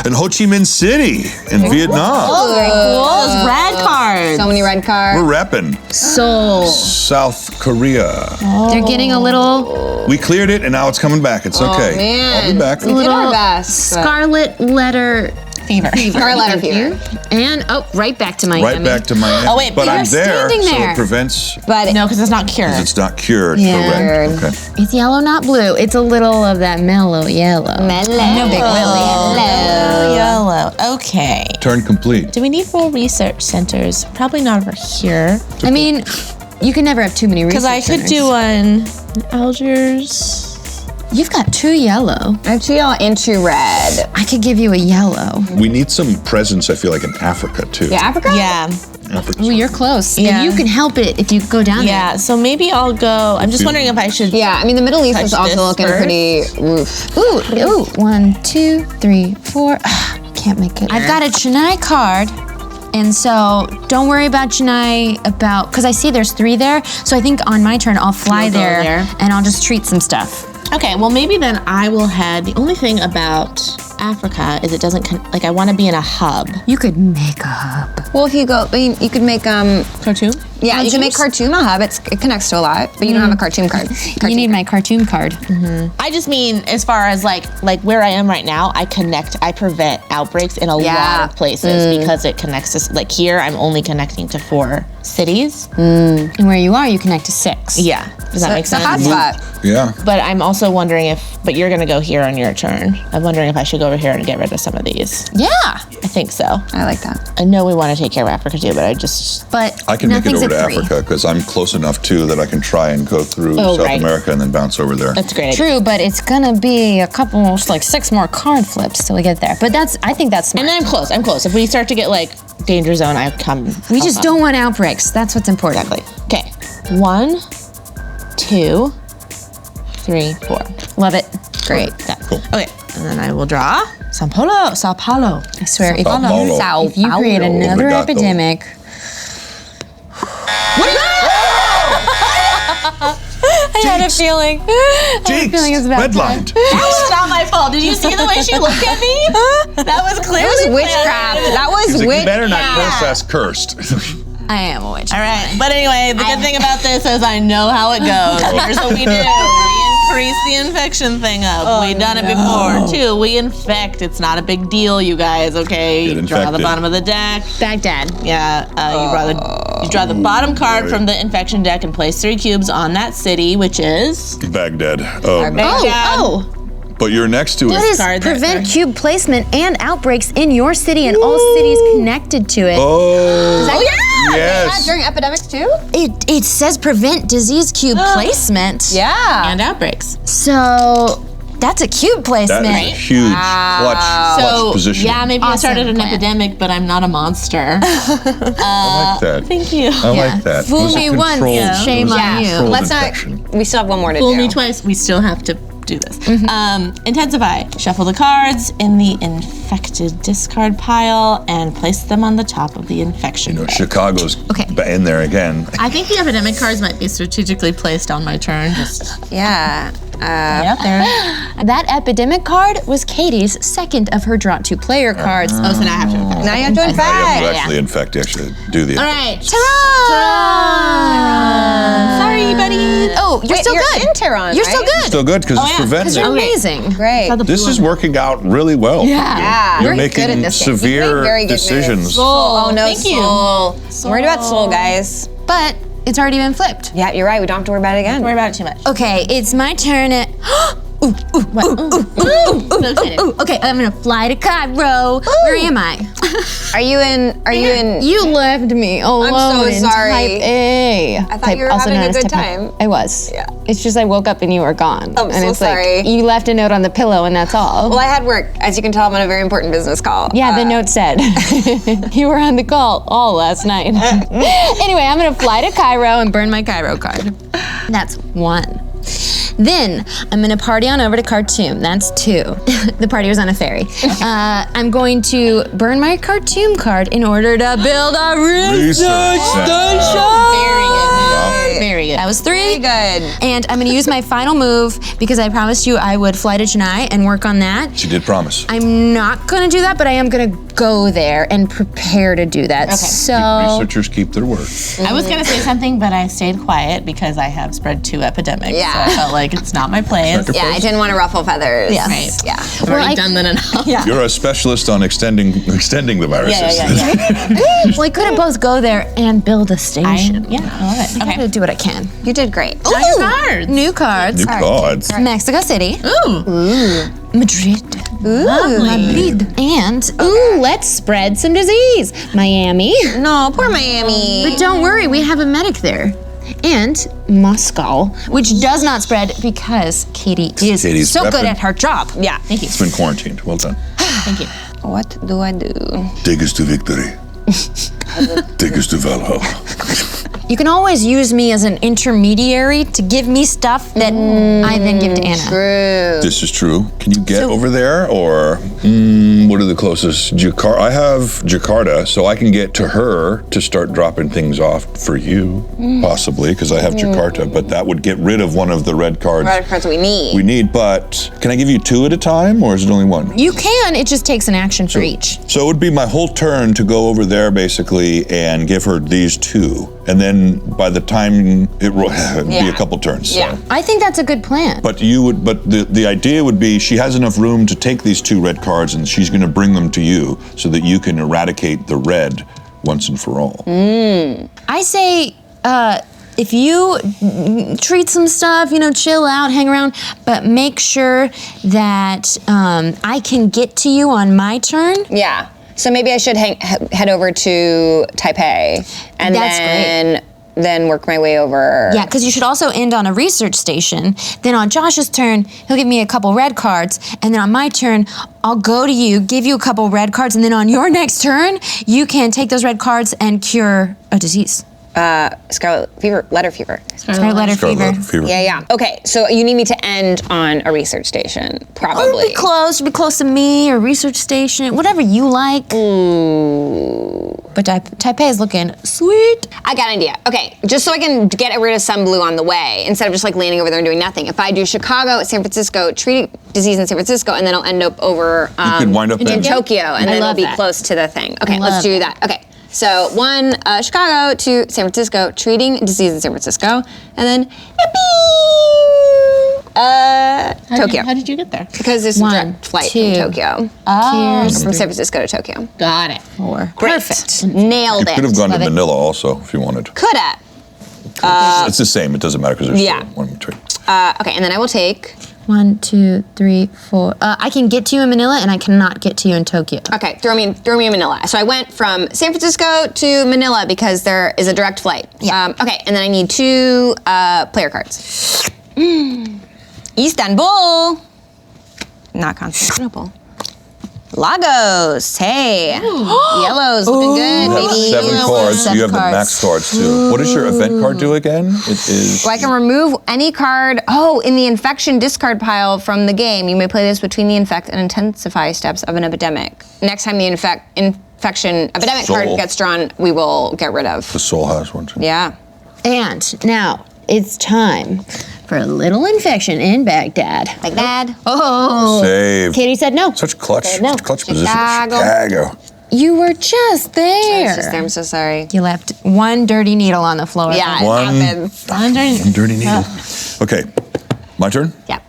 And Ho Chi Minh City in Vietnam. Very cool. Those red cards. So many red cards. We're repping Seoul. South Korea. They're getting a little We cleared it and now it's coming back. It's okay. man. I'll be back. We did our best. but- scarlet letter Fever. Scarlet letter fever. And right back to Miami. Right back to Miami. Oh, wait, but but I'm you're there, standing so there. it prevents. But No, because it's not cured. It's not cured. Yeah. Correct. Okay. It's yellow, not blue. It's a little of that mellow yellow. no big Yellow. Okay. Turn complete. Do we need more research centers? Probably not over here. I mean, you can never have too many research Because I could centers. do one in Algiers. You've got 2 yellow. I have 2 yellow and 2 red. I could give you a yellow. We need some presence, I feel like, in Africa too. Yeah, Africa? Yeah. Africa's Ooh, you're close. Yeah. And you can help it if you go down Yeah. So maybe I'll go. I'm just wondering if I should. Yeah, I mean, the Middle East Touch is also this looking first. pretty oof. there. Ooh. 1, 2, 3, 4. Can't make it. I've got a Chennai card. And so don't worry about Chennai because I see there's 3 there. So I think on my turn, I'll fly You'll go there there. and I'll just treat some stuff. Okay. Well, maybe then I will head. The only thing about Africa is it doesn't I want to be in a hub. You could make a hub. Well, if you go, I mean, you could make Khartoum. yeah, you can make Khartoum a hub. It connects to a lot, but you don't have a Khartoum card. You need my cartoon card. I just mean as far as like where I am right now, I prevent outbreaks in a lot of places because it connects to here. I'm only connecting to 4 cities. And where you are, you connect to 6. Yeah. Does that make It's a sense? hotspot. Yeah. But I'm also wondering but you're gonna go here on your turn. I'm wondering if I should go over here and get rid of some of these. Yeah. I think so. I like that. I know we want to take care of Africa too, but But I can make it nothing's over to a 3. Africa because I'm close enough too that I can try and go through Oh, South right. America and then bounce over there. That's great. True, but it's gonna be a couple, like 6 more card flips till we get there. But I think that's smart. And then I'm close. If we start to get like danger zone, I come. We just don't want outbreaks. That's what's important. Exactly. Okay. 1, 2, 3, 4. Love it. Great. Done. Cool. Okay. And then I will draw Sao Paulo. I swear, if Paulo. if you create another Obrigado. epidemic. I had a feeling. Jinx! Redlined. That was not my fault. Did you see the way she looked at me? That was clearly That was witchcraft. That was He's like, you witchcraft. better not curse us cursed. I am a witch. All right. But anyway, the good thing about this is I know how it goes. Here's what we do. We increase the infection thing up. We've done it before, too. We infect. It's not a big deal, you guys, okay? Get You draw the infected. bottom of the deck. Baghdad. Yeah, you draw the bottom card from the infection deck and place 3 cubes on that city, which is Baghdad. Oh, no. Baghdad. But you're next to That it. is Card there, prevent sorry. cube placement and outbreaks in your city and all cities connected to it. Oh, Yeah, yes. during epidemics too? It says prevent disease cube placement. Yeah. And outbreaks. So that's a cube That placement. is a huge clutch position. Yeah, maybe I Awesome started an plan. epidemic, but I'm not a monster. I like that. Thank you. I like that. It Fool was a me once, controlled- shame it was a on you. controlled Let's infection. not. We still have one more to Fool do. me twice. We still have to do this. Intensify. Shuffle the cards in the infected discard pile and place them on the top of the infection. You know, deck. Chicago's in there again. I think the epidemic cards might be strategically placed on my turn. Just Yeah. out there. That epidemic card was Katie's second of her draw 2 player cards. Oh, so now I have to infect. Now you have to Now you infect. have to actually infect. You actually do the All infect. right. Sorry, buddy. Oh, you're Wait, still you're good. in Tehran, You're still right? good. Still good because it's yeah, preventing. You're Okay. amazing. Great. This is working out really well. Yeah. You're We're making good at this game. severe Very good decisions. moves. Oh no, Thank you. Soul. Worried about Soul, guys. But it's already been flipped. Yeah, you're right. We don't have to worry about it again. Don't worry about it too much. Okay, it's my turn at. Okay, I'm gonna fly to Cairo. Where am I? Are you in? You left me alone so in sorry. Type A. I thought you were having a good time. I was. Yeah. It's just I woke up and you were gone. I'm and so it's sorry. Like, you left a note on the pillow and that's all. Well, I had work. As you can tell, I'm on a very important business call. Yeah, the note said you were on the call all last night. Anyway, I'm gonna fly to Cairo and burn my Cairo card. That's 1. Then I'm gonna party on over to Khartoum. That's 2. The party was on a ferry. I'm going to burn my Khartoum card in order to build a research station. Very good. That was 3. Very good. And I'm gonna use my final move because I promised you I would fly to Chennai and work on that. She did promise. I'm not gonna do that, but I am gonna go there and prepare to do that. So Researchers keep their word. I was gonna say something, but I stayed quiet because I have spread 2 epidemics. Yeah. So I felt like it's not my place. Yeah, I didn't want to ruffle feathers. Yeah. Right. Yeah. I've already done that enough. Yeah. You're a specialist on extending the viruses. well, I couldn't both go there and build a station. I love it. I'm gonna do what I can. You did great. Now your cards. New cards. New cards. Mexico City. Ooh. Madrid. Madrid. And let's spread some disease. Miami. No, poor Miami. But don't worry, we have a medic there. And Moscow, which does not spread because Katie is Katie's so good repping. at her job. Yeah. Thank you. It's been quarantined. Well done. Thank you. What do I do? Take us to victory. Take us to Valhalla. You can always use me as an intermediary to give me stuff that I then give to Anna. True. This is true. Can you get over there, or what are the closest? Jakarta. I have Jakarta, so I can get to her to start dropping things off for you, possibly, because I have Jakarta. But that would get rid of one of the red cards Red cards we need. we need. But can I give you 2 at a time, or is it only 1? You can, it just takes an action for each. So it would be my whole turn to go over there, basically, and give her these 2, and then by the time it'd be a couple turns. So. Yeah. I think that's a good plan. But the idea would be she has enough room to take these 2 red cards, and she's going to bring them to you so that you can eradicate the red once and for all. I say, if you treat some stuff, chill out, hang around, but make sure that I can get to you on my turn. Yeah. So maybe I should head over to Taipei and That's then then work my way over. Yeah, because you should also end on a research station. Then on Josh's turn, he'll give me a couple red cards. And then on my turn, I'll go to you, give you a couple red cards. And then on your next turn, you can take those red cards and cure a disease. Scarlet fever, letter fever. Scarlet letter fever. Yeah. Okay, so you need me to end on a research station, probably. Be close to me, or research station, whatever you like. Ooh. But Taipei is looking sweet. I got an idea. Okay, just so I can get rid of sun blue on the way, instead of just like landing over there and doing nothing. If I do Chicago, San Francisco, treat disease in San Francisco, and then I'll end up over you could wind up in Tokyo, and then it'll be close to the thing. Okay, let's do that. Okay. So 1, Chicago, 2, San Francisco, treating disease in San Francisco, and then Tokyo. How did you get there? Because there's a direct flight from Tokyo. Oh. From San Francisco to Tokyo. Got it. 4. Perfect. Nailed it. Could have gone to Manila also if you wanted. Coulda. It's the same. It doesn't matter because there's still one between. Okay, and then I will take 1, 2, 3, 4. I can get to you in Manila, and I cannot get to you in Tokyo. Okay, throw me in Manila. So I went from San Francisco to Manila because there is a direct flight. Yeah. Okay, and then I need 2 player cards. Istanbul. Not Constantinople. Lagos. Hey. Yellow's looking good, baby. 7 cards. 7 You have the cards. max cards too. What does your event card do again? It is. Well, I can remove any card. Oh, in the infection discard pile from the game, you may play this between the infect and intensify steps of an epidemic. Next time the infection epidemic card gets drawn, we will get rid of. The soul has one too. Yeah. And now it's time for a little infection in Baghdad. Baghdad. Oh. Save. Katie said no. Such clutch position. Chicago. Chicago. You were just there. I was just there. I'm so sorry. You left one dirty needle on the floor. Yeah, it One- happens. One dirty needle. Okay, my turn? Yeah.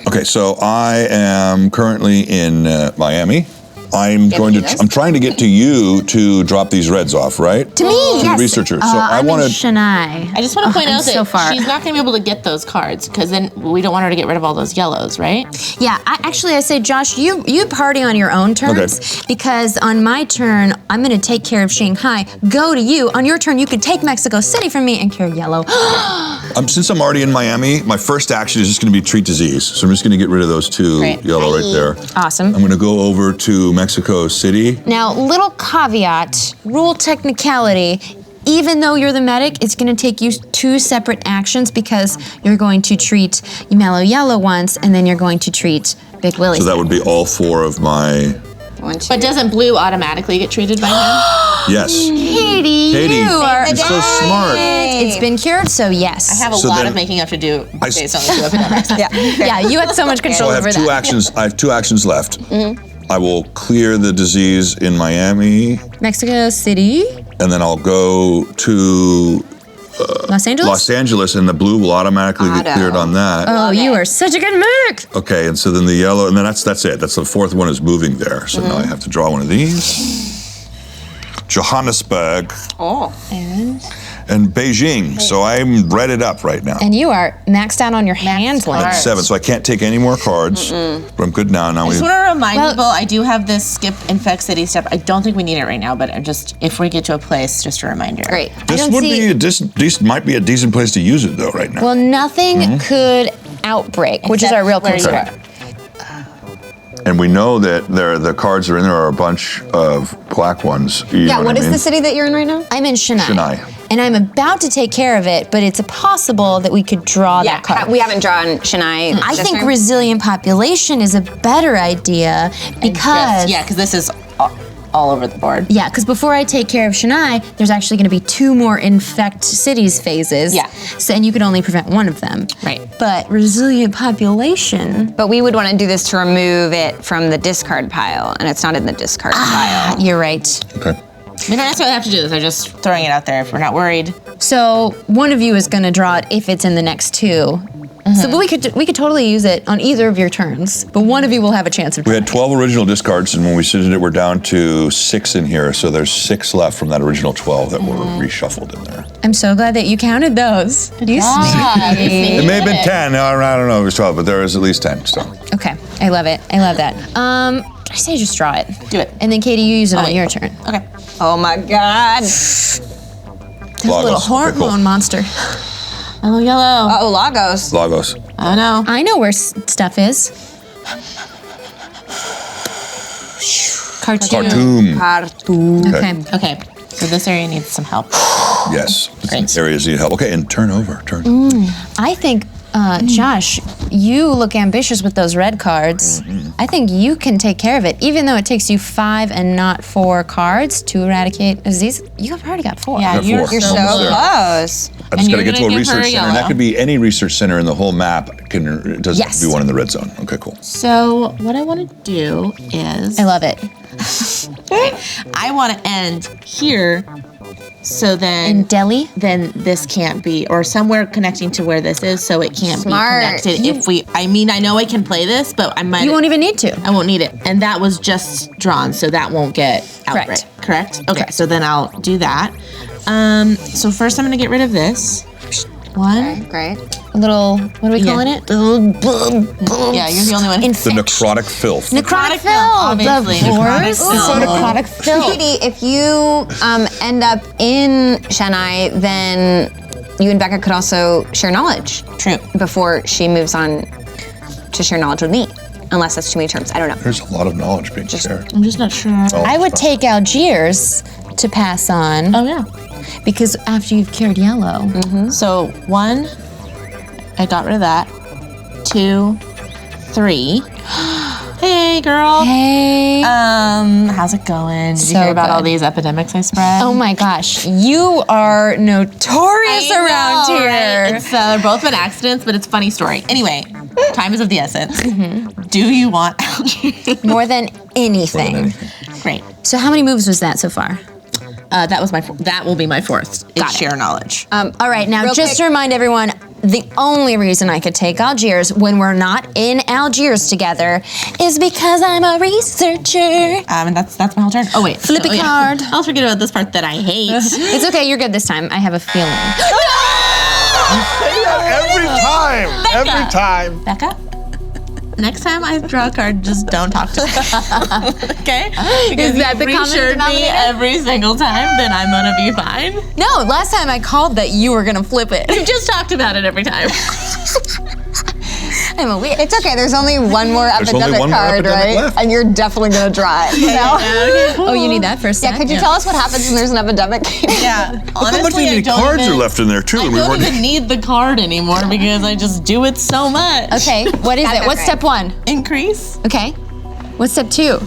Okay, so I am currently in Miami. I'm trying to get to you to drop these reds off, right? To me, To yes. the researcher. So I I'm wanted. in Shania. I just want to point out that so far. she's not going to be able to get those cards because then we don't want her to get rid of all those yellows, right? Yeah, I say, Josh, you party on your own terms because on my turn, I'm going to take care of Shanghai. Go to you. On your turn, you can take Mexico City from me and cure yellow. Since I'm already in Miami, my first action is just going to be treat disease. So I'm just going to get rid of those 2 yellow right there. Awesome. I'm going to go over to Mexico City. Now, little caveat, rule technicality. Even though you're the medic, it's going to take you 2 separate actions because you're going to treat Mellow Yellow once, and then you're going to treat Big Willie. So that would be all 4 of my. 1, 2. But doesn't blue automatically get treated by him? Yes. Katie, you are you're so smart. It's been cured, so yes. I have a So lot then- of making up to do based on the 2 epidemics. Yeah, you had so much So control I have over 2 that. actions. I have 2 actions left. I will clear the disease in Miami, Mexico City, and then I'll go to Los Angeles. Los Angeles, and the blue will automatically get cleared on that. Oh, you are such a good medic. Okay, and so then the yellow, and then that's it. That's the 4th one is moving there. So now I have to draw one of these. Johannesburg and Beijing. So I'm redded up right now. And you are maxed out on your hand length. That's 7, so I can't take any more cards. But I'm good now. Now I we. just want to remind people, I do have this skip infect city step. I don't think we need it right now, but if we get to a place, just a reminder. Great. This might be a decent place to use it though right now. Well, nothing could outbreak, which is our real where you concern. are. And we know that the cards are in there are a bunch of black ones. You know What I is mean? the city that you're in right now? I'm in Shania. Shania. And I'm about to take care of it, but it's possible that we could draw that card. We haven't drawn Shania. I think resilient population is a better idea because Because this is all over the board. Yeah, because before I take care of Shania, there's actually going to be 2 more infect cities phases. Yeah. So, and you could only prevent one of them. Right. But resilient population. But we would want to do this to remove it from the discard pile, and it's not in the discard pile. You're right. Okay. We don't necessarily have to do this. I'm just throwing it out there if we're not worried. So one of you is going to draw it if it's in the next 2. So but we could totally use it on either of your turns, but one of you will have a chance of We drawing. had 12 original discards, and when we did it, we're down to 6 in here. So there's 6 left from that original 12 that were reshuffled in there. I'm so glad that you counted those. You It may have been 10. I don't know if it was 12, but there is at least 10 still. Okay, I love it. I love that. I say just draw it. Do it. And then Katie, you use it on your turn. Okay. Oh my God. There's a little hormone monster. Oh, yellow. Oh, Lagos. Lagos. Oh, no. I know where stuff is. Cartoon. Cartoon. Okay. So this area needs some help. Yes. Great. Areas need help. Okay, and turn over. I think, Josh, you look ambitious with those red cards. I think you can take care of it, even though it takes you 5 and not 4 cards to eradicate a disease. You've already got 4. Yeah, Got you're 4. You're so Almost there. close. I just got to you're get to a gonna give research her center, and yellow. that could be any research center in the whole map. It doesn't Yes. have to be one in the red zone. Okay, cool. So what I want to do is I love it. I want to end here, so In then Delhi? this can't be, or somewhere connecting to where this is, so it can't Smart. be connected. I know I can play this, but I might. You won't even need to. I won't need it, and that was just drawn, so that won't get outbreak. Correct. Okay, so then I'll do that. So first I'm gonna get rid of this. One. Great. A little, what are we calling it? Yeah, you're the only one. The Infection. necrotic filth. Necrotic film, obviously. Of Necrotic course. film. So necrotic film. Katie, if you end up in Chennai, then you and Becca could also share knowledge True. before she moves on to share knowledge with me. Unless that's too many terms. I don't know. There's a lot of knowledge being shared. I'm just not sure. I would take Algiers to pass on. Oh yeah. Because after you've cured yellow. So 1, I got rid of that. 2, 3. Hey, girl. Hey. How's it going? Did you So hear about all good. these epidemics I spread? Oh my gosh, you are notorious around here. Right? It's, they're both been accidents, but it's a funny story. Anyway, time is of the essence. Do you want Algiers? More than anything. Great. So how many moves was that so far? That was that will be my 4th. Got Is it. share knowledge. All right, now Real just quick- to remind everyone, the only reason I could take Algiers when we're not in Algiers together is because I'm a researcher. And that's my whole turn. Oh wait, Flip a card. I'll forget about this part that I hate. It's okay, you're good this time. I have a feeling. Every time. Becca, next time I draw a card, just don't talk to me. Okay? Because that the you've common reassured me denominator? every single time, then I'm gonna be fine. No, last time I called that you were gonna flip it. We've just talked about it every time. I'm a witch. It's okay. There's only one more There's only epidemic one more card, epidemic right? left. And you're definitely gonna draw it. You know? Oh, you need that first. Yeah. Could you tell us what happens when there's an epidemic? Yeah. Look how much Honestly, I many don't cards even, are left in there too. I and we don't weren't- even need the card anymore because I just do it so much. Okay, what is it? What's step 1? Increase. Okay. What's step 2?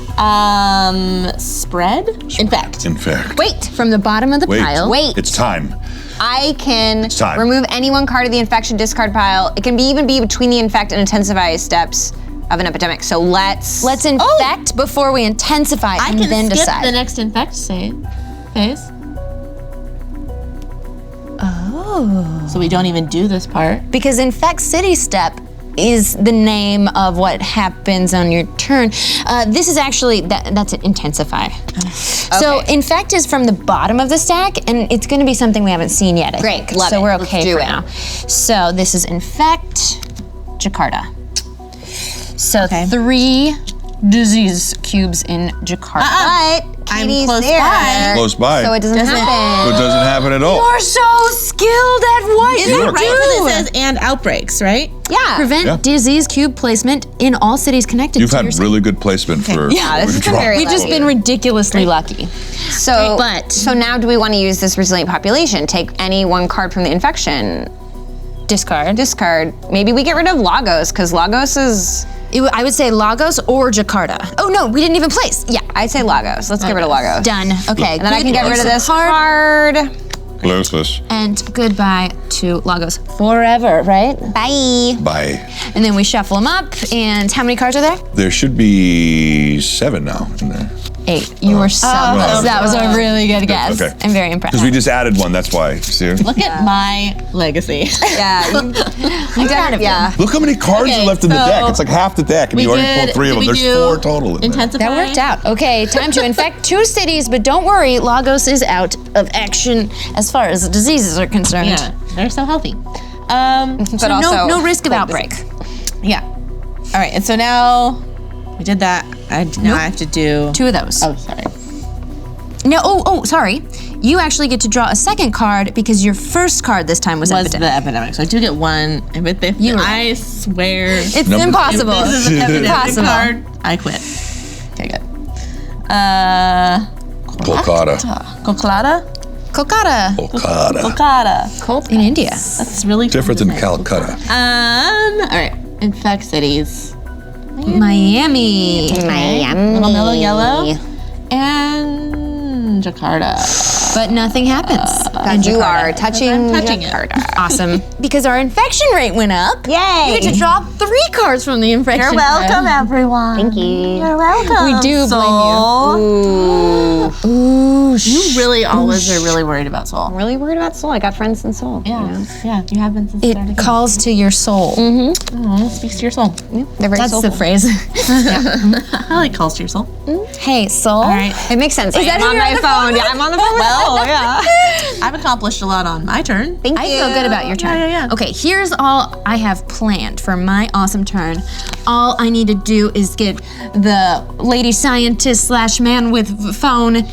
Spread. Infect. In fact. Wait, from the bottom of the Wait. pile. Wait. It's time. I can time. remove any one card of the infection discard pile. It can even be between the infect and intensify steps of an epidemic. So let's infect before we intensify I and can then skip decide. the next infect phase. Oh. So we don't even do this part. Because infect city step is the name of what happens on your turn. This is actually, that's an intensify. So infect is from the bottom of the stack, and it's gonna be something we haven't seen yet, I Great, think. love So it. we're Let's okay do for it. now. So this is infect, Jakarta. So 3 disease cubes in Jakarta. But I'm Katie's close there, by. Close by. so it doesn't It happen. doesn't happen at all. You're so skilled at what Is you that Sure. right? do. Because it says and outbreaks, right? Yeah. Prevent Yeah. disease cube placement in all cities connected You've to had your city. really good placement for Yeah, this what has you've been drawn. very We've just lucky. been ridiculously lucky. So, But- so now do we want to use this resilient population? Take any one card from the infection, Discard. discard. Maybe we get rid of Lagos because Lagos is. I would say Lagos or Jakarta. Oh no, we didn't even place. Yeah, I'd say Lagos. Let's get rid of Lagos. done. Okay, And then I can get rid of this card. card. Closeless. And goodbye to Lagos forever, right? Bye. Bye. And then we shuffle them up. And how many cards are there? There should be 7 now in there. 8. You were so close. That was a really good guess. Okay. I'm very impressed. Because we just added one, that's why. See? Look at my legacy. Yeah. You, proud of you. yeah. Look how many cards Okay, are left in the so deck. It's like half the deck, and you already pulled 3 of them. There's 4 total in there. Intensify. That worked out. Okay, time to infect 2 cities, but don't worry, Lagos is out of action as far as diseases are concerned. Yeah, they're so healthy. So also no risk of outbreak. Yeah. All right, and so now we did that. Now I have to do 2 of those. Oh, sorry. No, sorry. you actually get to draw a second card because your first card this time was the epidemic. epidemic. So I do get one. But if I swear, It's Number- impossible. if this is an epidemic Impossible. card, I quit. Okay, good. Kolkata. Kolkata? Kolkata Kolkata. Kolkata. in India. That's really Different than cool. Calcutta. All right. Infect cities. Miami. Little Mellow Yellow. And Jakarta. But nothing happens. God, you are touching I'm touching it. Jakarta. Awesome. Because our infection rate went up. Yay! You get to draw 3 cards from the infection You're welcome, everyone. Thank you. You're welcome. We do blame Soul. you. Ooh, You really always are really worried about Soul. I'm really worried about Soul. I got friends in Soul. Yeah, You know? yeah, you have been since the start It of calls to your soul. Oh, it speaks to your soul. They're very That's soulful. the phrase. I like calls to your soul. Hey, soul. All right. It makes sense. that I'm who on you're my on the phone. phone with? Yeah, I'm on the phone. Well, yeah. I've accomplished a lot on my turn. Thank I you. feel good about your turn. Yeah. Okay, here's all I have planned for my awesome turn. All I need to do is get the lady scientist / man with phone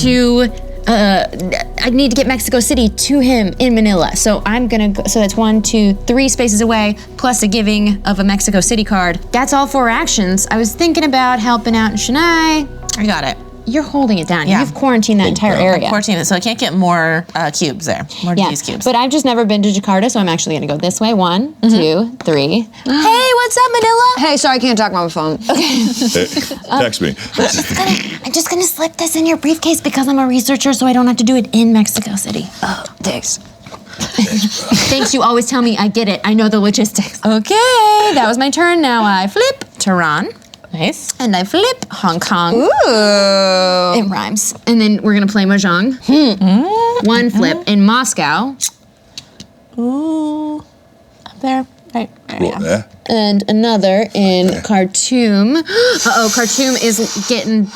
to. I need to get Mexico City to him in Manila. So I'm gonna go, so that's 1, 2, 3 spaces away, plus a giving of a Mexico City card. That's all 4 actions. I was thinking about helping out Shania. I got it. You're holding it down. Yeah. You've quarantined that entire area. 14, so I can't get more cubes there. More Yeah, disease cubes. but I've just never been to Jakarta, so I'm actually gonna go this way. 1, 2, 3. Hey, what's up, Manila? Hey, sorry, I can't talk on my phone. Text me. I'm just gonna slip this in your briefcase because I'm a researcher, so I don't have to do it in Mexico City. Oh, thanks. Thanks, you always tell me. I get it. I know the logistics. Okay, that was my turn. Now I flip Tehran, nice. and I flip Hong Kong. Ooh. It rhymes. And then we're gonna play Mahjong. 1 flip in Moscow, Ooh. Up there. Right. Cool. Yeah. and another in Khartoum. Uh-oh, Khartoum is getting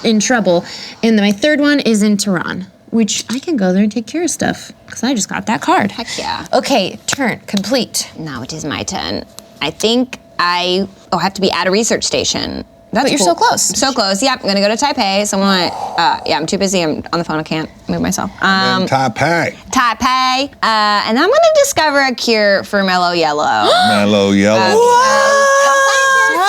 in trouble. And then my third one is in Tehran, which I can go there and take care of stuff because I just got that card. Heck yeah. Okay, turn complete. Now it is my turn. I think I have to be at a research station. That's But you're cool. so close. So close. Yep, I'm gonna go to Taipei. I'm too busy. I'm on the phone. I can't move myself. Taipei. Taipei. And I'm gonna discover a cure for Mellow Yellow. Mellow yellow.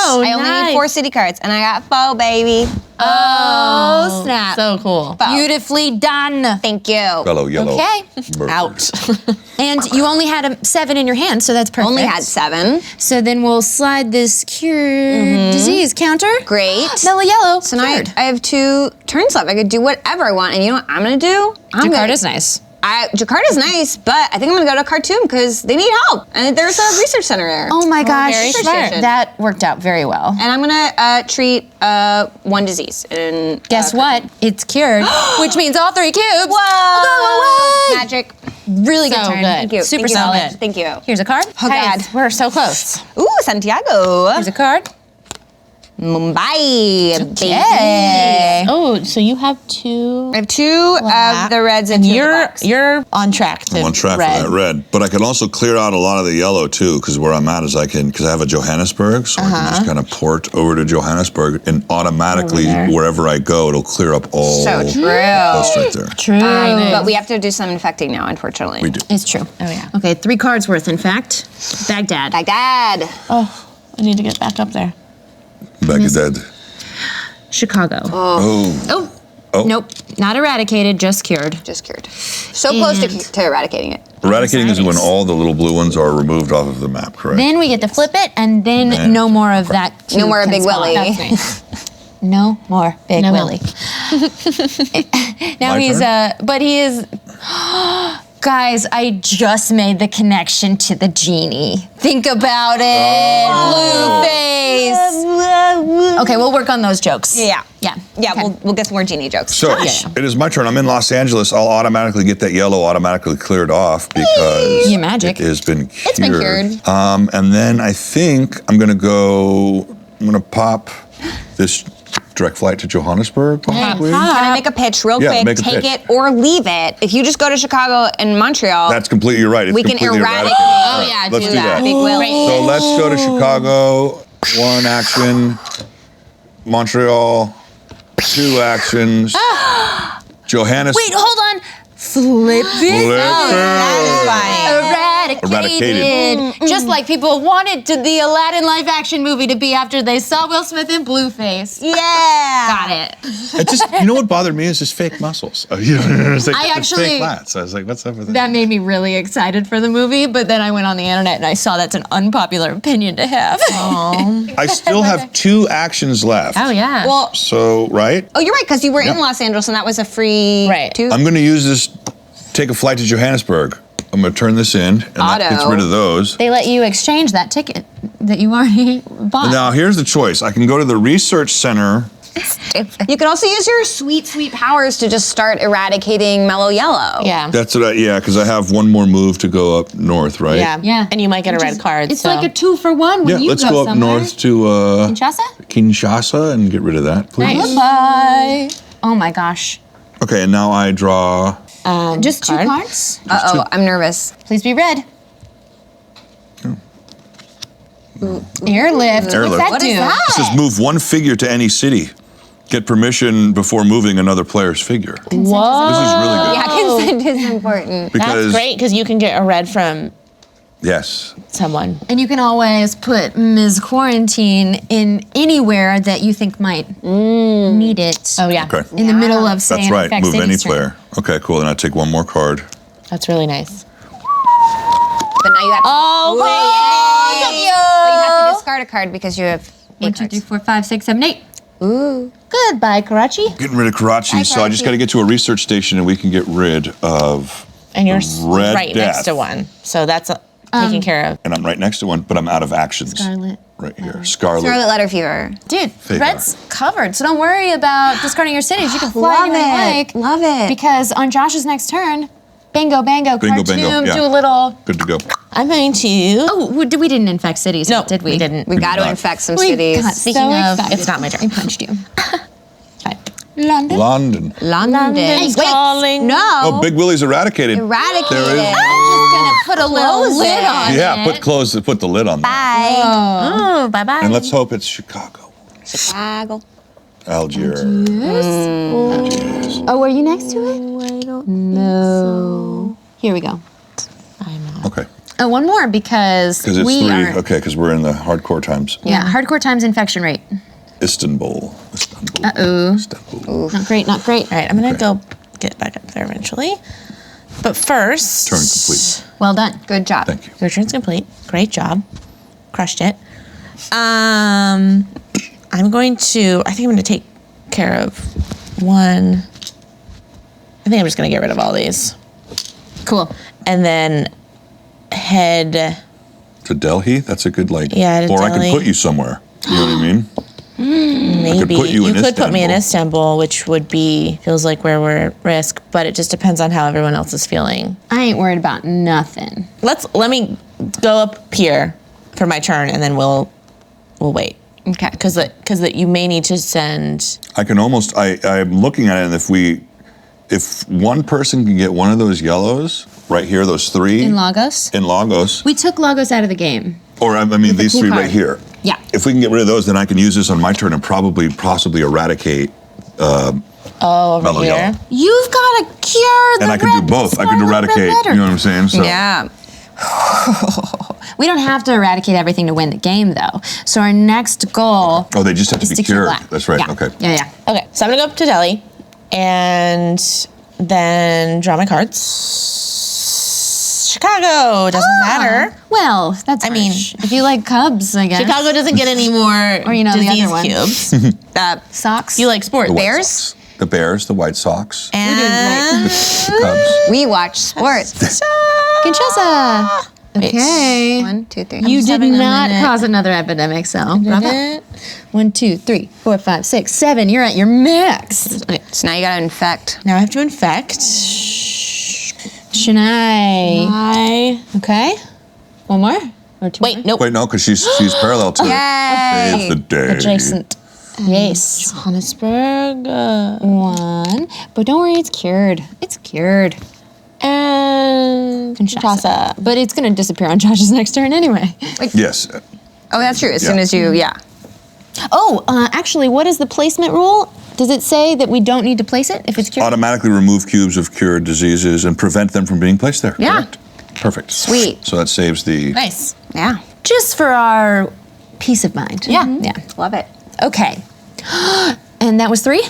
Oh, I only need 4 city cards, and I got 4, baby. Oh, snap. So cool. Beautifully done. Thank you. Mellow yellow. Okay. Murdered. Out. And you only had a 7 in your hand, so that's perfect. Only had 7. So then we'll slide this cure disease counter. Great. Mellow yellow. So now cured. I have 2 turns left. I could do whatever I want, and you know what I'm gonna do? Jakarta's nice. Jakarta's nice, but I think I'm gonna go to Khartoum because they need help, and there's a research center there. Oh my gosh. very Research smart. station. That worked out very well. And I'm gonna treat 1 disease. And Guess what? It's cured, which means all 3 cubes Whoa! go away. Magic. Really good So turn. good. Thank you. Super Thank you. solid. Thank you. Here's a card. Oh Guys, God. we're so close. Ooh, Santiago. Here's a card. Mumbai. Baby. Yay. Oh, so you have 2. I have 2 of the reds and 2 of the blacks. You're on track to I'm on track red. for that red. But I can also clear out a lot of the yellow too, because where I'm at is because I have a Johannesburg, so I can just kind of port over to Johannesburg and automatically wherever I go, it'll clear up all So true. posts right there. True. But we have to do some infecting now, unfortunately. We do. It's true. Oh, yeah. Okay, 3 cards worth, in fact. Baghdad. Baghdad. Oh, I need to get back up there. Baghdad. Chicago. Oh. Oh. Nope. Not eradicated, just cured. Just cured. So close to eradicating it. Eradicating is when all the little blue ones are removed off of the map, correct? Then we get to flip it, and then no more of that. No cube more of can Big spawn. Willie. That's right. No more Big No. Willie. Now My he's turn? but he is. Guys, I just made the connection to the genie. Think about it, blue face. Okay, we'll work on those jokes. Yeah. Yeah. Yeah, Okay. we'll get some more genie jokes. So it is my turn. I'm in Los Angeles. I'll automatically get that yellow automatically cleared off because You magic. it has been cured. It's been cured. And then I think I'm gonna pop this direct flight to Johannesburg, possibly. Can I make a pitch real Yeah, quick? make a Take pitch. it or leave it. If you just go to Chicago and Montreal, That's completely right. It's we can completely eradicate. eradicated. yeah, let's do do that. that. Big Willie. So let's go to Chicago, 1 action. Montreal, 2 actions. Johannes. Wait, hold on. Flip it. Eradicated. Just like people wanted the Aladdin live action movie to be after they saw Will Smith in Blueface. Yeah. Got it. It just, you know what bothered me is his fake muscles. It's like I the actually- fake lats. I was like, what's up with that? That made me really excited for the movie, but then I went on the internet and I saw that's an unpopular opinion to have. I still have 2 actions left. Oh yeah. Well, So, right? oh, you're right, because you were Yep. in Los Angeles and that was a free Right. too. I'm going to use this, take a flight to Johannesburg. I'm going to turn this in, and that gets rid of those. They let you exchange that ticket that you already bought. Now, here's the choice. I can go to the research center. You could also use your sweet, sweet powers to just start eradicating mellow yellow. yeah. That's what because I have one more move to go up north, right? Yeah. Yeah. And you might get a red card. It's so. like a 2-for-1 when Yeah, you let's go go up somewhere. north to Kinshasa? Kinshasa and get rid of that, please. Nice. Bye. Oh my gosh. Okay, and now I draw. Just card. 2 cards? Uh-oh, I'm nervous. Please be red. Airlift. Airlift. What's that What do? is that? It says move one figure to any city. Get permission before moving another player's figure. Whoa. This is really good. Yeah, consent is important. Because, That's great because you can get a red from yes. someone. And you can always put Ms. Quarantine in anywhere that you think might need it. Oh yeah. Okay. In the middle of, say, That's an right. Infect Move any City's turn. player. Okay, cool. Then I take one more card. That's really nice. But now you have to, Oh, but you have to Yo. discard a card because you have 1, 2, 3, 4, 5, 6, 7, 8. Ooh. Goodbye, Karachi. Getting rid of Karachi, so I just Karachi. got to get to a research station and we can get rid of. And you're Red right Death. next to one. So that's taken care of. And I'm right next to one, but I'm out of actions. Scarlet. Right here. Scarlet. Scarlet Letter Fever. Dude, Fake red's covered, so don't worry about discarding your cities. You can fly Love anywhere you it. like. Love it. Because on Josh's next turn, bingo, bango, Bingo, cartoon, bango, yeah. do a little... Good to go. I'm going to. Oh, we didn't infect cities, No, did we? we didn't. We got to not. infect some We cities. got Speaking so of, excited. it's not my turn. I punched you. Fine. London. London. London. Is calling. No. Oh, Big Willie's eradicated. Eradicated. There is. I'm just gonna put a little Close lid it. on Yeah, it. put the lid on that. Bye. Oh, bye bye. And let's hope it's Chicago. Chicago. Algiers. Oh, are you next to it? I don't No. Here we go. I'm not. Okay. Oh, one more because Because it's we 3. are. Okay, because we're in the hardcore times. Yeah, hardcore times infection rate. Istanbul. Uh-oh. Istanbul. Not great, not great. All right, I'm gonna Okay. go get back up there eventually. But first, Turn complete. Well done. Good job. Thank you. Your turn's complete. Great job. Crushed it. I'm going to. I think I'm going to take care of one. I think I'm just going to get rid of all these, Cool. and then head. To Delhi? That's a good, like. Yeah, to Or I Delhi. can put you somewhere. You know what I mean? Maybe put you in could put me in Istanbul. Istanbul, which would be feels like where we're at risk, but it just depends on how everyone else is feeling. I ain't worried about nothing. Let me go up here for my turn, and then we'll wait. Okay. Because you may need to send. I can almost. I'm looking at it, and if one person can get one of those yellows right here, those 3 In Lagos? in Lagos, We took Lagos out of the game. or I mean these cool 3 card. right here. Yeah. If we can get rid of those, then I can use this on my turn and possibly eradicate. Over Mellow here. yellow. You've got to cure the And I can do both. I can Scarlet eradicate. Red Letter. You know what I'm saying? So Yeah. We don't have to eradicate everything to win the game, though. So our next goal Oh, they just have to is be to cure cured. black. That's right. Yeah. Okay. Yeah, yeah. Okay, so I'm gonna go up to Delhi and then draw my cards. Chicago doesn't matter. Well, that's I mean- harsh. If you like Cubs, I guess. Chicago doesn't get any more Or, you know, the disease other one. cubes. Socks. You like sports. The White Bears? Sox. The Bears, the White Sox, And the Cubs. We watch sports. Kinshasa. Okay. 1, 2, 3. You just did having a not minute. cause another epidemic, so. Bravo. it. 1, 2, 3, 4, 5, 6, 7. You're at your max. Okay, so now you gotta infect. Now I have to infect. Shania. Okay. One more? Or 2 Wait, more? nope. Wait, no, because she's parallel to it. Yay! Save the day. Adjacent. Yes. Johannesburg. 1. But don't worry, it's cured. It's cured. And Kinshasa. But it's going to disappear on Josh's next turn anyway. Yes. Oh, that's true. As soon Yeah. as you, yeah. Oh, actually, what is the placement rule? Does it say that we don't need to place it if it's cured? Automatically remove cubes of cured diseases and prevent them from being placed there. Yeah. Correct. Perfect. Sweet. So that saves the... Nice. Yeah. Just for our peace of mind. Yeah. Yeah. Love it. Okay. And that was 3?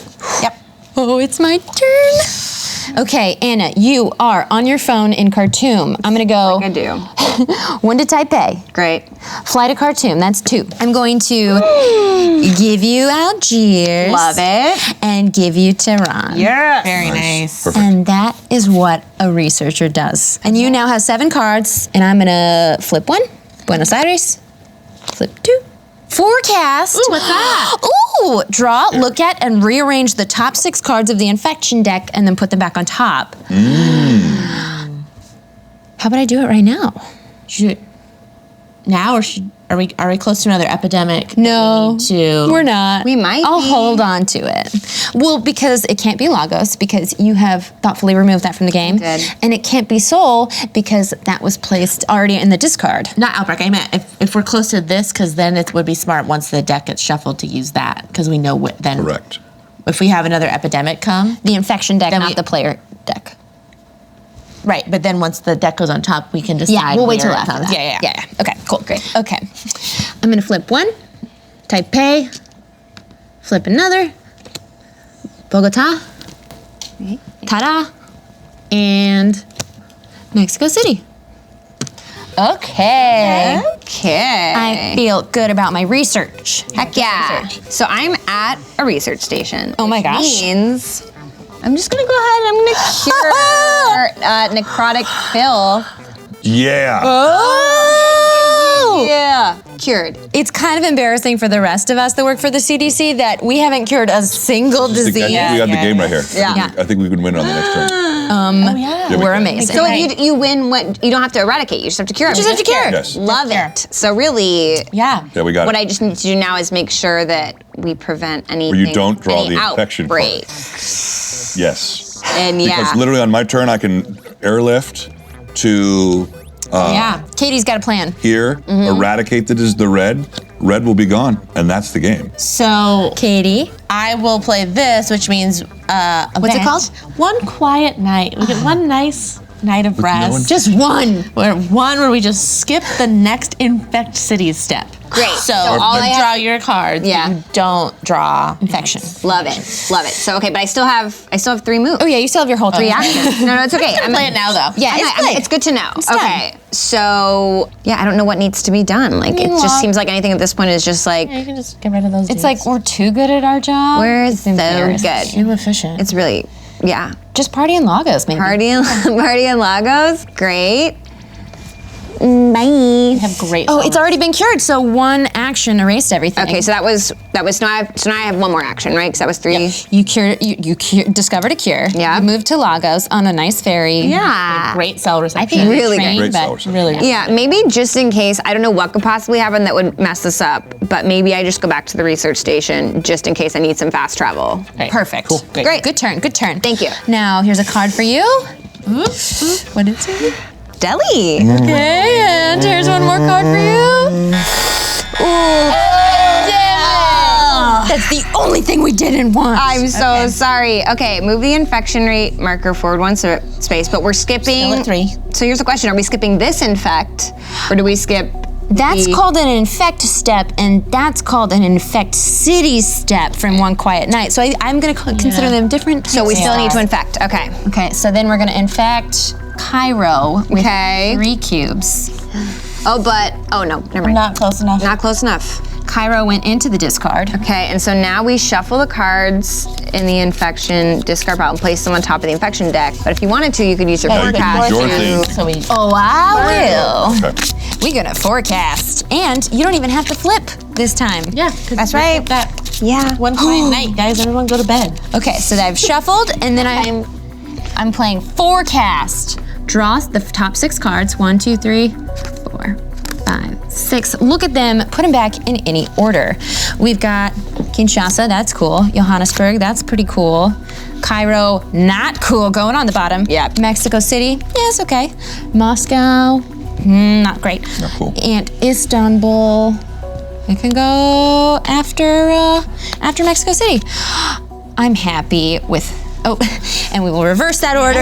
Yep. Oh, it's my turn. Okay, Anna, you are on your phone in Khartoum. I'm gonna go I do. 1 to Taipei. Great. Fly to Khartoum, that's 2. I'm going to give you Algiers. Love it. And give you Tehran. Yes. Very nice. Perfect. And that is what a researcher does. And you now have 7 cards, and I'm gonna flip 1, Buenos Aires, flip 2, forecast. Ooh, what's that? Ooh, draw, look at, and rearrange the top 6 cards of the infection deck, and then put them back on top. How about I do it right now? Now, or are we close to another epidemic? No, we're not. We might I'll be. hold on to it. Well, because it can't be Lagos, because you have thoughtfully removed that from the game. I did. And it can't be Seoul, because that was placed already in the discard. Not outbreak. I meant if we're close to this, because then it would be smart once the deck gets shuffled to use that, because we know then. Correct. If we have another epidemic come, The infection deck, Then not we- the player deck. right? But then once the deck goes on top, we can decide. Yeah, we'll wait till where it after comes. that. Yeah. Okay, cool, great. Okay. I'm gonna flip 1, Taipei, flip another, Bogota, Tada, and Mexico City. Okay. Okay. I feel good about my research. Heck yeah. So I'm at a research station. Oh my which gosh. Means I'm just gonna go ahead and I'm gonna cure necrotic pill. Yeah. Oh! Yeah. Cured. It's kind of embarrassing for the rest of us that work for the CDC that we haven't cured a single I think disease. we got the game right here. Yeah. I think we can win on the next turn. Oh yeah. Yeah, we We're can. amazing. So if you win what you don't have to eradicate, you just have to cure it. just have to cure. Yes. Love it. So really Yeah. Yeah, we got what it. I just need to do now is make sure that we prevent anything. you don't draw any the infection card. outbreaks. Yes. And yeah. Because literally on my turn, I can airlift to Yeah. Katie's got a plan. here, eradicate the red. Red will be gone, and that's the game. So Katie. I will play this, which means What's it called? One quiet night. We get one nice night of rest. one- Just one. Where we just skip the next infect cities step. Great. So, all I you have- draw your cards. Yeah. But you don't draw Infection. Love it. Love it. So okay, but I still have 3 moves. Oh yeah, you still have your whole 3 actions. No, it's okay. I'm Play it now though. Yeah, I it's know, good. it's good to know. done. Okay, so yeah, I don't know what needs to be done. Like it just seems like anything at this point is just like You can just get rid of those. It's like we're too good at our job. we're It's so embarrassing. good. too efficient. It's really Just party in Lagos, maybe. party in Lagos. Great. Bye. We have great. Oh, it's already been cured, so 1 action erased everything. Okay, so that was now I have 1 more action, right? Because that was 3. You discovered a cure. Yeah. You moved to Lagos on a nice ferry. Yeah. great cell reception. think Really good. trained, Great but cell reception. Really. Yeah, maybe just in case, I don't know what could possibly happen that would mess this up, but maybe I just go back to the research station just in case I need some fast travel. Great. Perfect. Cool. Great. Good turn. Good turn. Thank you. Now here's a card for you. What is it? Deli. Okay, and here's one more card for you. Damn it! That's the only thing we didn't want. I'm so sorry. Okay, move the infection rate marker forward 1 space, but we're skipping. Still at 3. So here's the question: are we skipping this infect, or do we skip? That's the- called an infect step, and that's called an infect city step from One Quiet Night. So I'm going to consider them different. So we types still of need to stuff. infect. Okay. Okay, so then we're going to infect Cairo with Okay. 3 cubes. Oh no, never mind. Not close enough. Not close enough. Cairo went into the discard. Okay, and so now we shuffle the cards in the infection discard pile and place them on top of the infection deck. But if you wanted to, you could use your Yeah, you can forecast. use your thing. So we. Oh, I will. Okay. We're gonna forecast, and you don't even have to flip this time. Yeah. 'cause That's we right. skip That Yeah. one quiet night, guys. Everyone go to bed. Okay, so I've shuffled, and then I'm playing forecast. Draw the top 6 cards. 1, 2, 3, 4, 5, 6. Look at them. Put them back in any order. We've got Kinshasa. That's cool. Johannesburg. That's pretty cool. Cairo. Not cool. Going on the bottom. Yep. Mexico City. Yes. Okay. Moscow. Not great. Not cool. And Istanbul. It can go after Mexico City. I'm happy with. Oh, and we will reverse that order.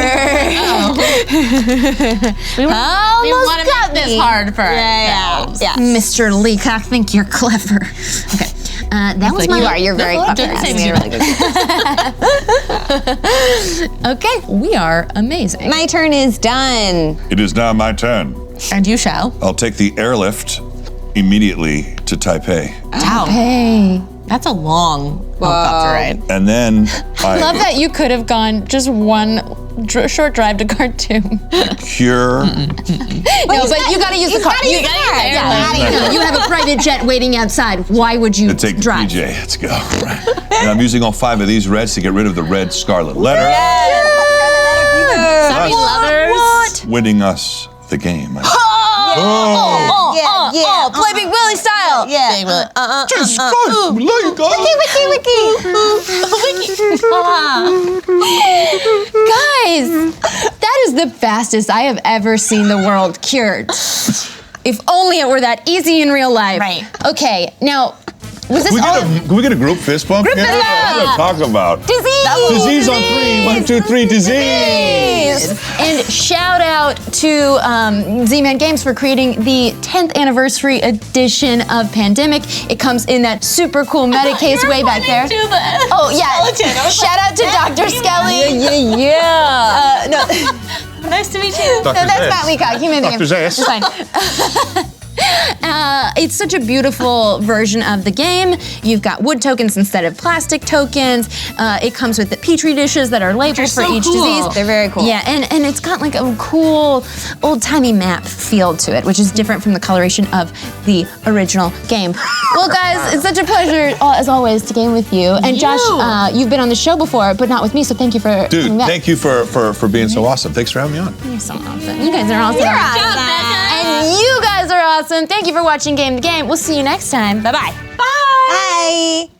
We Almost want to got make this me. hard for ourselves. Yeah. Mr. Leacock, think you're clever. Okay, that was my. You are. You're very clever. Didn't say You made a really good Okay, we are amazing. My turn is done. It is now my turn. And you shall. I'll take the airlift immediately to Taipei. Wow. Hey. That's a long helicopter ride. And then I love I that you could have gone just one short drive to Khartoum. cure. No, but you gotta use the car. You gotta use the airplane. No, you have a private jet waiting outside. Why would you To take the drive? PJ. Let's go. Right. And I'm using all 5 of these reds to get rid of the red scarlet letter, Sorry, lovers. winning us the game. Play Big Willie style. Big Willie. Jesus Christ, there you go. Guys, that is the fastest I have ever seen the world cured. If only it were that easy in real life. Right. Okay, now, was this all? Can we get a group fist bump? Group fist bump. What are you talking about? Disease! Disease on 3. 1, 2, 3, disease! And shout out to Z-Man Games for creating the 10th anniversary edition of Pandemic. It comes in that super cool meta case way back there. Oh yeah! Shout out to Dr. Skelly. Yeah. No, Nice to meet you. no, that's Matt Leacock. He made the game. Dr. Zayas. It's fine. It's such a beautiful version of the game. You've got wood tokens instead of plastic tokens. It comes with the petri dishes that are labeled for so each cool. disease. They're very cool. Yeah, and it's got like a cool old-timey map feel to it, which is different from the coloration of the original game. Well, guys, it's such a pleasure, as always, to game with you. And Josh, you've been on the show before, but not with me, so thank you for coming Dude, back. thank you for being so awesome. Thanks for having me on. You're so awesome. You guys are awesome. And And you guys are awesome. Thank you for watching Game the Game. We'll see you next time. Bye-bye. Bye.